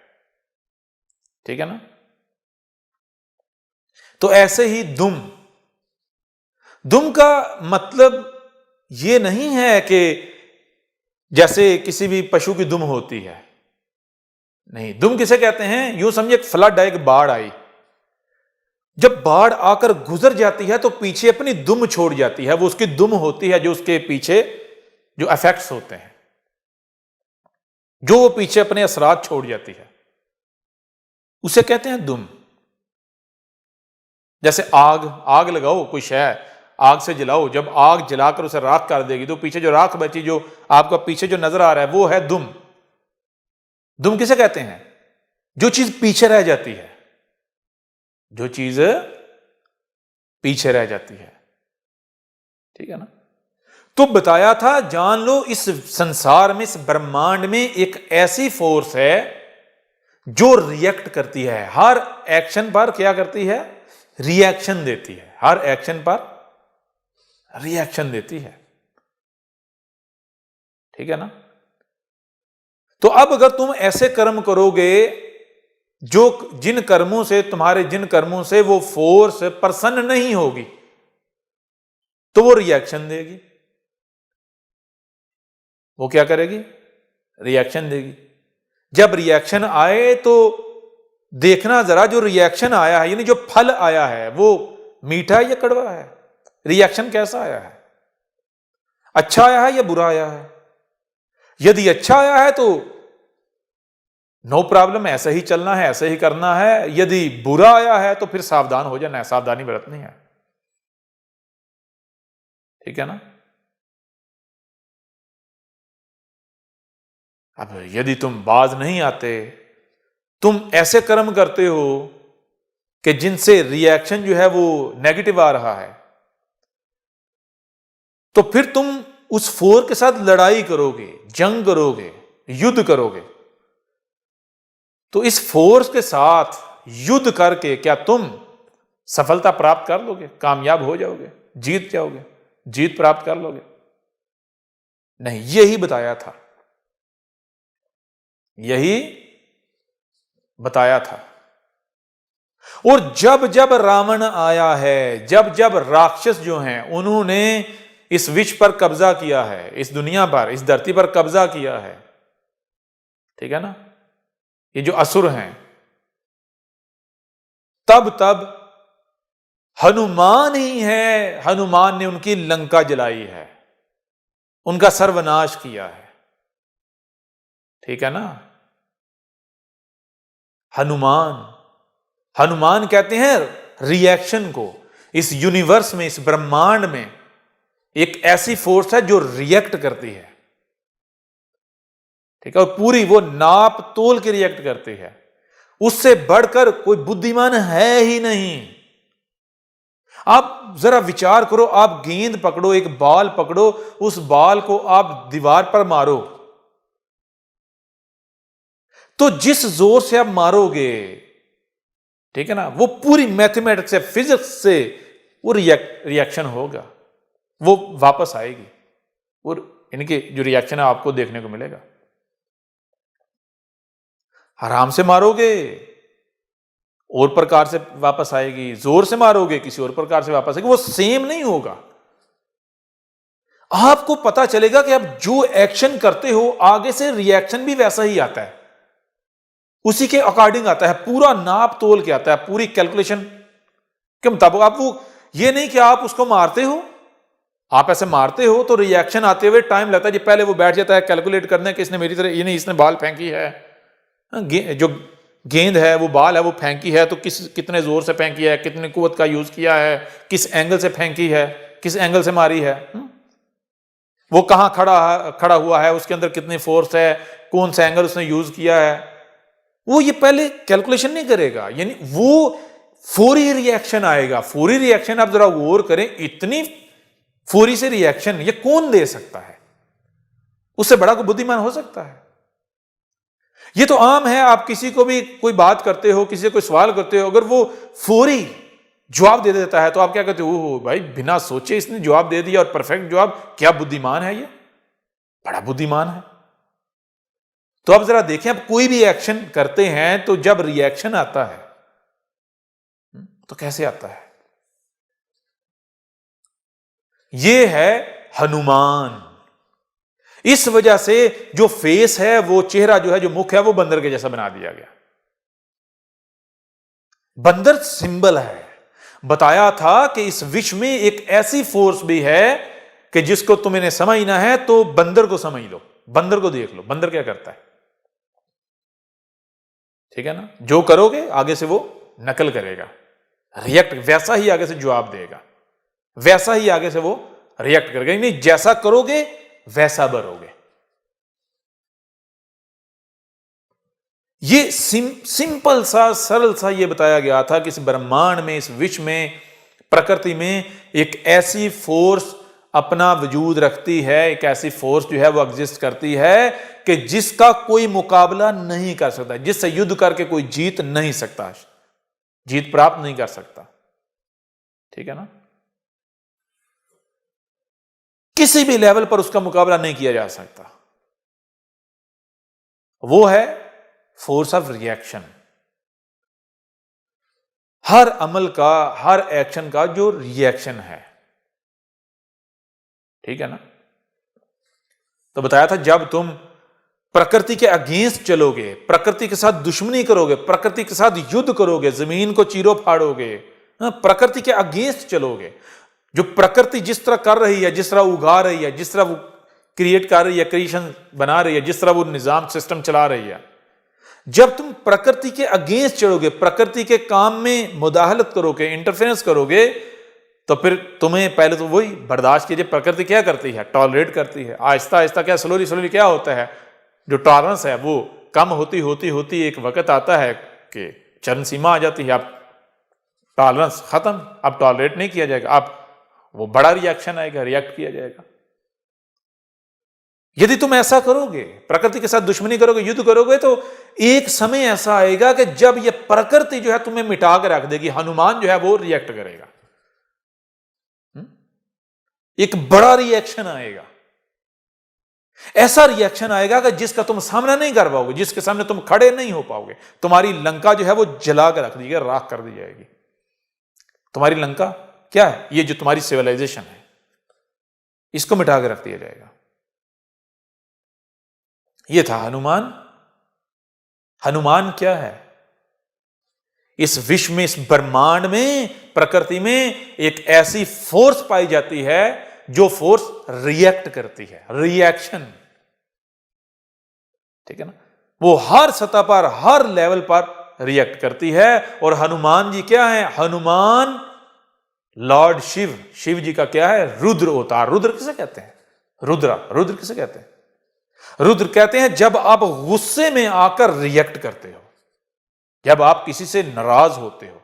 ठीक है ना? तो ऐसे ही दुम का मतलब ये नहीं है कि जैसे किसी भी पशु की दुम होती है। नहीं, दुम किसे कहते हैं? यूं समझिए, एक फ्लड आई, एक बाढ़ आई। जब बाढ़ आकर गुजर जाती है तो पीछे अपनी दुम छोड़ जाती है। वो उसकी दुम होती है, जो उसके पीछे जो इफेक्ट्स होते हैं, जो वो पीछे अपने असरात छोड़ जाती है, उसे कहते हैं दुम। जैसे आग लगाओ, कोई शय आग से जलाओ, जब आग जलाकर उसे राख कर देगी तो पीछे जो राख बची, जो आपका पीछे जो नजर आ रहा है, वो है दुम। दुम किसे कहते हैं? जो चीज पीछे रह जाती है, जो चीज पीछे रह जाती है। ठीक है ना? तो बताया था, जान लो इस संसार में, इस ब्रह्मांड में एक ऐसी फोर्स है जो रिएक्ट करती है। हर एक्शन पर क्या करती है? रिएक्शन देती है। हर एक्शन पर रिएक्शन देती है। ठीक है ना? तो अब अगर तुम ऐसे कर्म करोगे जो जिन कर्मों से, तुम्हारे जिन कर्मों से वो फोर्स प्रसन्न नहीं होगी, तो वो रिएक्शन देगी। वो क्या करेगी? रिएक्शन देगी। जब रिएक्शन आए तो देखना जरा, जो रिएक्शन आया है, यानी जो फल आया है, वो मीठा है या कड़वा है? रिएक्शन कैसा आया है? अच्छा आया है या बुरा आया है? यदि अच्छा आया है तो नो प्रॉब्लम, ऐसे ही चलना है, ऐसे ही करना है। यदि बुरा आया है तो फिर सावधान हो जाना है, सावधानी बरतनी है। ठीक है ना? अब यदि तुम बाज नहीं आते, तुम ऐसे कर्म करते हो कि जिनसे रिएक्शन जो है वो नेगेटिव आ रहा है, तो फिर तुम उस फोर्स के साथ लड़ाई करोगे, जंग करोगे, युद्ध करोगे। तो इस फोर्स के साथ युद्ध करके क्या तुम सफलता प्राप्त कर लोगे? कामयाब हो जाओगे? जीत जाओगे? जीत प्राप्त कर लोगे? नहीं, यही बताया था, यही बताया था। और जब जब रावण आया है, जब जब राक्षस जो हैं उन्होंने इस विश्व पर कब्जा किया है, इस दुनिया पर, इस धरती पर कब्जा किया है, ठीक है ना, ये जो असुर हैं, तब तब हनुमान ही है, हनुमान ने उनकी लंका जलाई है, उनका सर्वनाश किया है। ठीक है ना? हनुमान, हनुमान कहते हैं रिएक्शन को। इस यूनिवर्स में, इस ब्रह्मांड में एक ऐसी फोर्स है जो रिएक्ट करती है। ठीक है? और पूरी वो नाप तोल के रिएक्ट करती है। उससे बढ़कर कोई बुद्धिमान है ही नहीं। आप जरा विचार करो, आप गेंद पकड़ो, एक बॉल पकड़ो, उस बॉल को आप दीवार पर मारो, तो जिस जोर से आप मारोगे, ठीक है ना, वो पूरी मैथमेटिक्स से, फिजिक्स से वो रिएक्शन होगा, वो वापस आएगी। और इनके जो रिएक्शन है आपको देखने को मिलेगा। आराम से मारोगे और प्रकार से वापस आएगी, जोर से मारोगे किसी और प्रकार से वापस आएगी, वो सेम नहीं होगा। आपको पता चलेगा कि आप जो एक्शन करते हो आगे से रिएक्शन भी वैसा ही आता है, उसी के अकॉर्डिंग आता है, पूरा नाप तोल के आता है, पूरी कैलकुलेशन के मुताबिक। आप वो ये नहीं कि आप उसको मारते हो, आप ऐसे मारते हो तो रिएक्शन आते हुए टाइम लगता है जी, पहले वो बैठ जाता है कैलकुलेट करने कि इसने मेरी तरह, ये नहीं, इसने बाल फेंकी है, जो गेंद है वो बाल है वो फेंकी है, तो कितने जोर से फेंकी है, कितनी कुव्वत का यूज किया है, किस एंगल से फेंकी है, किस एंगल से मारी है, वो कहां खड़ा हुआ है, उसके अंदर कितनी फोर्स है, कौन सा एंगल उसने यूज किया है, वो ये पहले कैलकुलेशन नहीं करेगा। यानी वो फौरी रिएक्शन आएगा। फौरी रिएक्शन आप जरा गौर करें, इतनी फौरी से रिएक्शन ये कौन दे सकता है? उससे बड़ा कोई बुद्धिमान हो सकता है? ये तो आम है, आप किसी को भी कोई बात करते हो, किसी से कोई सवाल करते हो, अगर वो फौरी जवाब दे देता है तो आप क्या कहते हो? ओह भाई, बिना सोचे इसने जवाब दे दिया और परफेक्ट जवाब, क्या बुद्धिमान है ये, बड़ा बुद्धिमान है। तो अब जरा देखें, आप कोई भी एक्शन करते हैं तो जब रिएक्शन आता है तो कैसे आता है? ये है हनुमान। इस वजह से जो फेस है, वो चेहरा जो है, जो मुख है, वो बंदर के जैसा बना दिया गया। बंदर सिंबल है। बताया था कि इस विश्व में एक ऐसी फोर्स भी है कि जिसको तुम्हें समझना है तो बंदर को समझ लो, बंदर को देख लो, बंदर क्या करता है। ठीक है ना? जो करोगे आगे से वो नकल करेगा, रिएक्ट वैसा ही आगे से जवाब देगा, वैसा ही आगे से वो रिएक्ट करेगा। नहीं, जैसा करोगे वैसा भरोगे। ये सिंपल सा, सरल सा ये बताया गया था कि इस ब्रह्मांड में, इस विश्व में, प्रकृति में एक ऐसी फोर्स अपना वजूद रखती है, एक ऐसी फोर्स जो है वो एग्जिस्ट करती है कि जिसका कोई मुकाबला नहीं कर सकता, जिससे युद्ध करके कोई जीत नहीं सकता, जीत प्राप्त नहीं कर सकता। ठीक है ना? किसी भी लेवल पर उसका मुकाबला नहीं किया जा सकता। वो है फोर्स ऑफ रिएक्शन। हर अमल का, हर एक्शन का जो रिएक्शन है, ठीक है ना? तो बताया था जब तुम प्रकृति के अगेंस्ट चलोगे, प्रकृति के साथ दुश्मनी करोगे, प्रकृति के साथ युद्ध करोगे, जमीन को चीरो फाड़ोगे, प्रकृति के अगेंस्ट चलोगे, जो प्रकृति जिस तरह कर रही है, जिस तरह उगा रही है, जिस तरह वो क्रिएट कर रही है, क्रिएशन बना रही है, जिस तरह वो निजाम सिस्टम चला रही है, जब तुम प्रकृति के अगेंस्ट चलोगे, प्रकृति के काम में मुदाखलत करोगे, इंटरफेरेंस करोगे, तो फिर तुम्हें पहले तो वही बर्दाश्त कीजिए। प्रकृति क्या करती है? टॉलरेट करती है। आहिस्ता आहिस्ता क्या, स्लोली स्लोली क्या होता है, जो टॉलरेंस है वो कम होती होती होती एक वक्त आता है कि चरम सीमा आ जाती है, अब टॉलरेंस खत्म, अब टॉलरेट नहीं किया जाएगा, अब वो बड़ा रिएक्शन आएगा, रिएक्ट किया जाएगा। यदि तुम ऐसा करोगे, प्रकृति के साथ दुश्मनी करोगे, युद्ध करोगे, तो एक समय ऐसा आएगा कि जब ये प्रकृति जो है तुम्हें मिटा के रख देगी, हनुमान जो है वो रिएक्ट करेगा, एक बड़ा रिएक्शन आएगा। ऐसा रिएक्शन आएगा कि जिसका तुम सामना नहीं कर पाओगे, जिसके सामने तुम खड़े नहीं हो पाओगे। तुम्हारी लंका जो है वो जला कर रख दी जाएगी, राख कर दी जाएगी। तुम्हारी लंका क्या है? ये जो तुम्हारी सिविलाइजेशन है, इसको मिटा के रख दिया जाएगा। ये था हनुमान। हनुमान क्या है? इस विश्व में, इस ब्रह्मांड में, प्रकृति में एक ऐसी फोर्स पाई जाती है जो फोर्स रिएक्ट करती है, रिएक्शन। ठीक है ना? वो हर सतह पर, हर लेवल पर रिएक्ट करती है। और हनुमान जी क्या है? हनुमान लॉर्ड शिव, शिव जी का क्या है? रुद्र अवतार। रुद्र किसे कहते हैं? रुद्रा। रुद्र किसे कहते हैं? रुद्र कहते हैं जब आप गुस्से में आकर रिएक्ट करते हो, जब आप किसी से नाराज होते हो।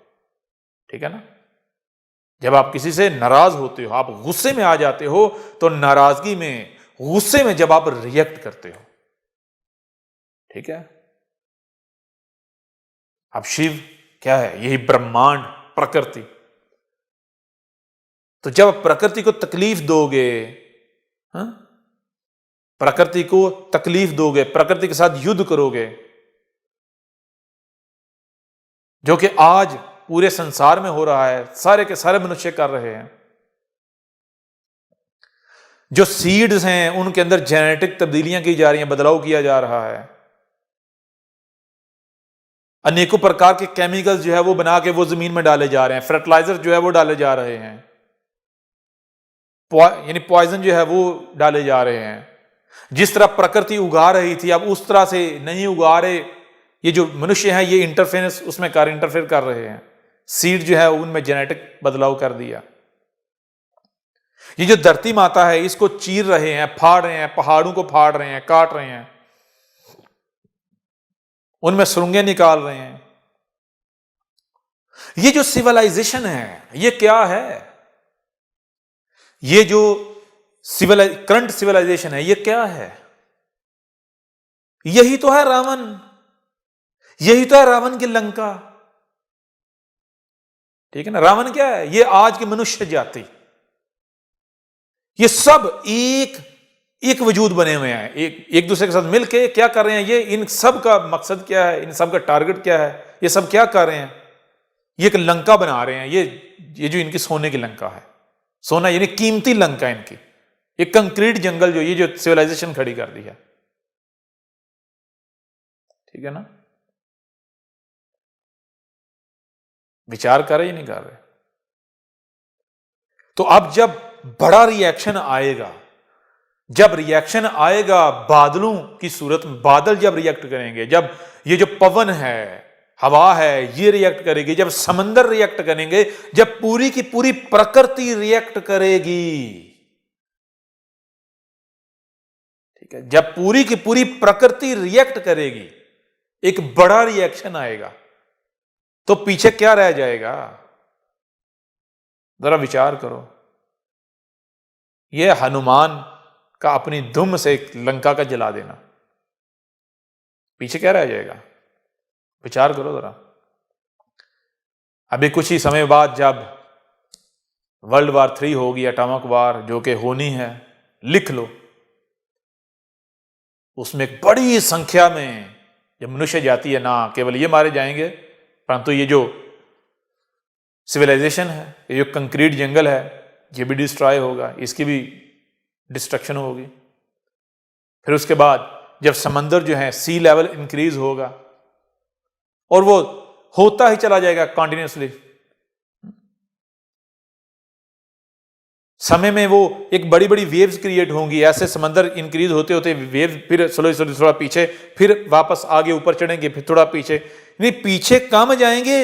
ठीक है ना? जब आप किसी से नाराज होते हो, आप गुस्से में आ जाते हो, तो नाराजगी में, गुस्से में जब आप रिएक्ट करते हो, ठीक है? अब शिव क्या है? यही ब्रह्मांड, प्रकृति। तो जब प्रकृति को तकलीफ दोगे, प्रकृति को तकलीफ दोगे, प्रकृति के साथ युद्ध करोगे, जो कि आज पूरे संसार में हो रहा है, सारे के सारे मनुष्य कर रहे हैं। जो सीड्स हैं उनके अंदर जेनेटिक तब्दीलियां की जा रही हैं, बदलाव किया जा रहा है। अनेकों प्रकार के केमिकल्स जो है वो बना के वो जमीन में डाले जा रहे हैं, फर्टिलाइजर जो है वो डाले जा रहे हैं, यानी पॉइजन जो है वो डाले जा रहे हैं। जिस तरह प्रकृति उगा रही थी, अब उस तरह से नहीं उगा रहे। ये जो मनुष्य हैं ये इंटरफेरेंस उसमें इंटरफेयर कर रहे हैं। सीड जो है उनमें जेनेटिक बदलाव कर दिया। ये जो धरती माता है इसको चीर रहे हैं, फाड़ रहे हैं, पहाड़ों को फाड़ रहे हैं, काट रहे हैं, उनमें सुरंगें निकाल रहे हैं। ये जो सिविलाइजेशन है ये क्या है? ये जो करंट सिविलाइजेशन है ये क्या है? यही तो है रावण, यही तो है रावण की लंका। ठीक है ना? रावण क्या है? ये आज की मनुष्य जाति, ये सब एक वजूद बने हुए हैं, एक दूसरे के साथ मिलके क्या कर रहे हैं? ये इन सब का मकसद क्या है? इन सब का टारगेट क्या है? ये सब क्या कर रहे हैं? ये एक लंका बना रहे हैं। ये जो इनकी सोने की लंका है, सोना यानी कीमती लंका इनकी, एक कंक्रीट जंगल जो ये जो सिविलाइजेशन खड़ी कर दी है। ठीक है ना? विचार कर रहे ही नहीं कर रहे। तो अब जब बड़ा रिएक्शन आएगा, जब रिएक्शन आएगा बादलों की सूरत में, बादल जब रिएक्ट करेंगे, जब ये जो पवन है, हवा है, ये रिएक्ट करेगी, जब समंदर रिएक्ट करेंगे, जब पूरी की पूरी प्रकृति रिएक्ट करेगी, ठीक है, जब पूरी की पूरी प्रकृति रिएक्ट करेगी, एक बड़ा रिएक्शन आएगा, तो पीछे क्या रह जाएगा? जरा विचार करो। यह हनुमान का अपनी धुम से लंका का जला देना, पीछे क्या रह जाएगा? विचार करो जरा। अभी कुछ ही समय बाद जब वर्ल्ड वार 3 होगी, एटॉमिक वार, जो कि होनी है, लिख लो, उसमें एक बड़ी संख्या में जब मनुष्य जाती है, ना केवल ये मारे जाएंगे, परंतु ये जो सिविलाइजेशन है, ये जो कंक्रीट जंगल है, ये भी डिस्ट्रॉय होगा, इसकी भी डिस्ट्रक्शन होगी। फिर उसके बाद जब समंदर जो है, सी लेवल इंक्रीज होगा, और वो होता ही चला जाएगा कॉन्टिन्यूसली। समय में वो एक बड़ी बड़ी वेव्स क्रिएट होंगी, ऐसे समंदर इंक्रीज होते होते वेव्स फिर स्लो थोड़ा पीछे, फिर वापस आगे ऊपर चढ़ेंगे, फिर थोड़ा पीछे, नहीं पीछे कम जाएंगे,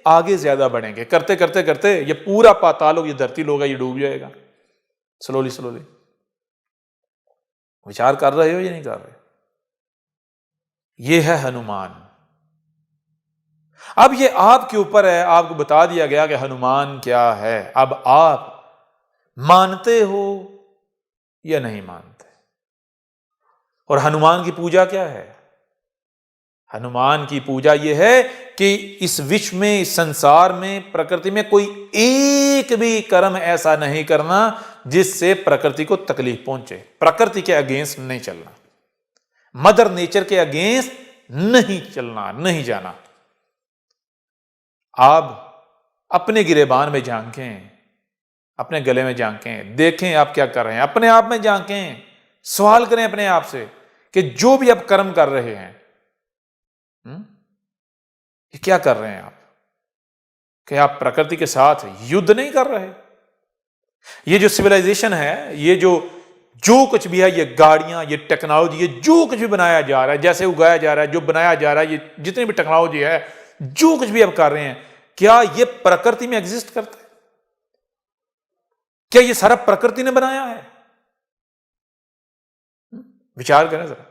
आगे ज्यादा बढ़ेंगे, करते करते करते ये पूरा पाताल हो, ये धरती लोग, ये डूब जाएगा स्लोली स्लोली। विचार कर रहे हो या नहीं कर रहे? ये है हनुमान। अब ये आपके ऊपर है, आपको बता दिया गया कि हनुमान क्या है। अब आप मानते हो या नहीं मानते? और हनुमान की पूजा क्या है? हनुमान की पूजा यह है कि इस विश्व में, इस संसार में, प्रकृति में कोई एक भी कर्म ऐसा नहीं करना जिससे प्रकृति को तकलीफ पहुंचे। प्रकृति के अगेंस्ट नहीं चलना, मदर नेचर के अगेंस्ट नहीं चलना, नहीं जाना। आप अपने गिरेबान में झांकें, अपने गले में झांकें, देखें आप क्या कर रहे हैं, अपने आप में झांकें, सवाल करें अपने आप से कि जो भी आप कर्म कर रहे हैं, ये क्या कर रहे हैं आप? कि आप प्रकृति के साथ युद्ध नहीं कर रहे? ये जो सिविलाइजेशन है, ये जो कुछ भी है, ये गाड़ियां, ये टेक्नोलॉजी, ये जो कुछ भी बनाया जा रहा है, जैसे उगाया जा रहा है, जो बनाया जा रहा है, ये जितनी भी टेक्नोलॉजी है, जो कुछ भी आप कर रहे हैं, क्या ये प्रकृति में एग्जिस्ट करता है? क्या ये सारा प्रकृति ने बनाया है? विचार करें जरा।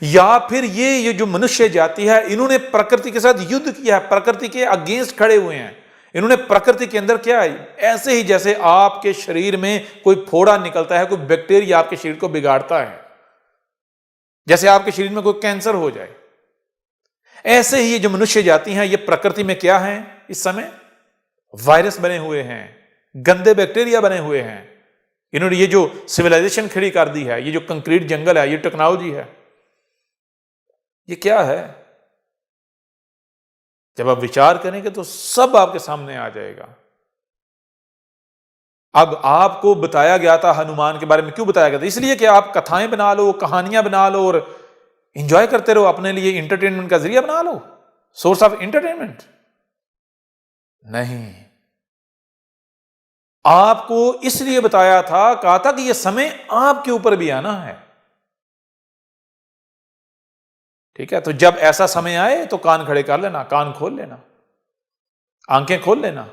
या फिर ये जो मनुष्य जाति है, इन्होंने प्रकृति के साथ युद्ध किया है, प्रकृति के अगेंस्ट खड़े हुए हैं। इन्होंने प्रकृति के अंदर क्या है, ऐसे ही जैसे आपके शरीर में कोई फोड़ा निकलता है, कोई बैक्टीरिया आपके शरीर को बिगाड़ता है, जैसे आपके शरीर में कोई कैंसर हो जाए, ऐसे ही ये जो मनुष्य जाति हैं, ये प्रकृति में क्या है? इस समय वायरस बने हुए हैं, गंदे बैक्टीरिया बने हुए हैं। इन्होंने ये जो सिविलाइजेशन खड़ी कर दी है, ये जो कंक्रीट जंगल है, ये टेक्नोलॉजी है, ये क्या है? जब आप विचार करेंगे तो सब आपके सामने आ जाएगा। अब आपको बताया गया था हनुमान के बारे में, क्यों बताया गया था? इसलिए कि आप कथाएं बना लो, कहानियां बना लो और एंजॉय करते रहो, अपने लिए इंटरटेनमेंट का जरिया बना लो, सोर्स ऑफ एंटरटेनमेंट नहीं। आपको इसलिए बताया था, कहा था कि यह समय आपके ऊपर भी आना है। ठीक है, तो जब ऐसा समय आए तो कान खड़े कर लेना, कान खोल लेना, आंखें खोल लेना।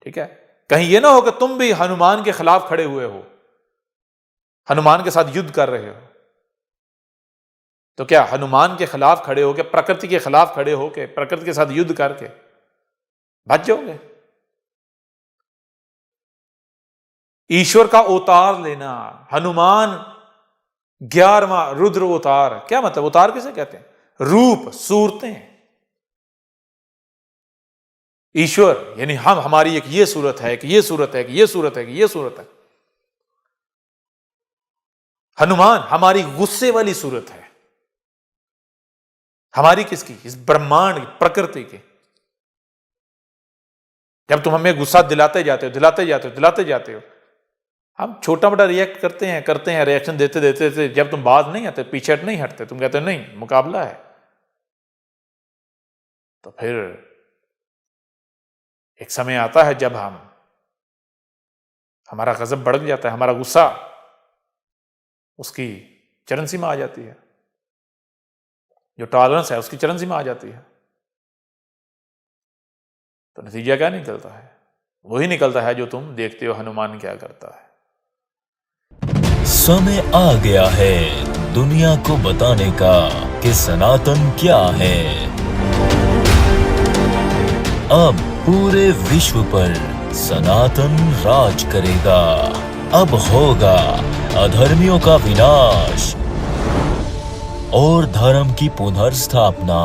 ठीक है, कहीं यह ना हो कि तुम भी हनुमान के खिलाफ खड़े हुए हो, हनुमान के साथ युद्ध कर रहे हो। तो क्या हनुमान के खिलाफ खड़े हो के, प्रकृति के खिलाफ खड़े हो के, प्रकृति के साथ युद्ध करके बच जाओगे? ईश्वर का अवतार लेना, हनुमान 11वां रुद्र अवतार। क्या मतलब अवतार किसे कहते हैं? रूप, सूरतें। ईश्वर यानी हम, हमारी एक ये सूरत है, कि ये सूरत है, कि ये सूरत है, कि ये सूरत है। हनुमान हमारी गुस्से वाली सूरत है। हमारी किसकी? इस ब्रह्मांड की, प्रकृति की। जब तुम हमें गुस्सा दिलाते जाते हो, दिलाते जाते हो, दिलाते जाते हो, हम छोटा मोटा रिएक्ट करते हैं, रिएक्शन देते देते, जब तुम बात नहीं आते, पीछे नहीं हटते, तुम कहते हो नहीं मुकाबला है, तो फिर एक समय आता है जब हमारा गजब बढ़ जाता है, हमारा गुस्सा उसकी चरम सीमा आ जाती है, जो टॉलरेंस है उसकी चरम सीमा आ जाती है। तो नतीजा क्या निकलता है? वही निकलता है जो तुम देखते हो हनुमान क्या करता है। समय आ गया है दुनिया को बताने का कि सनातन क्या है। अब पूरे विश्व पर सनातन राज करेगा। अब होगा अधर्मियों का विनाश और धर्म की पुनर्स्थापना।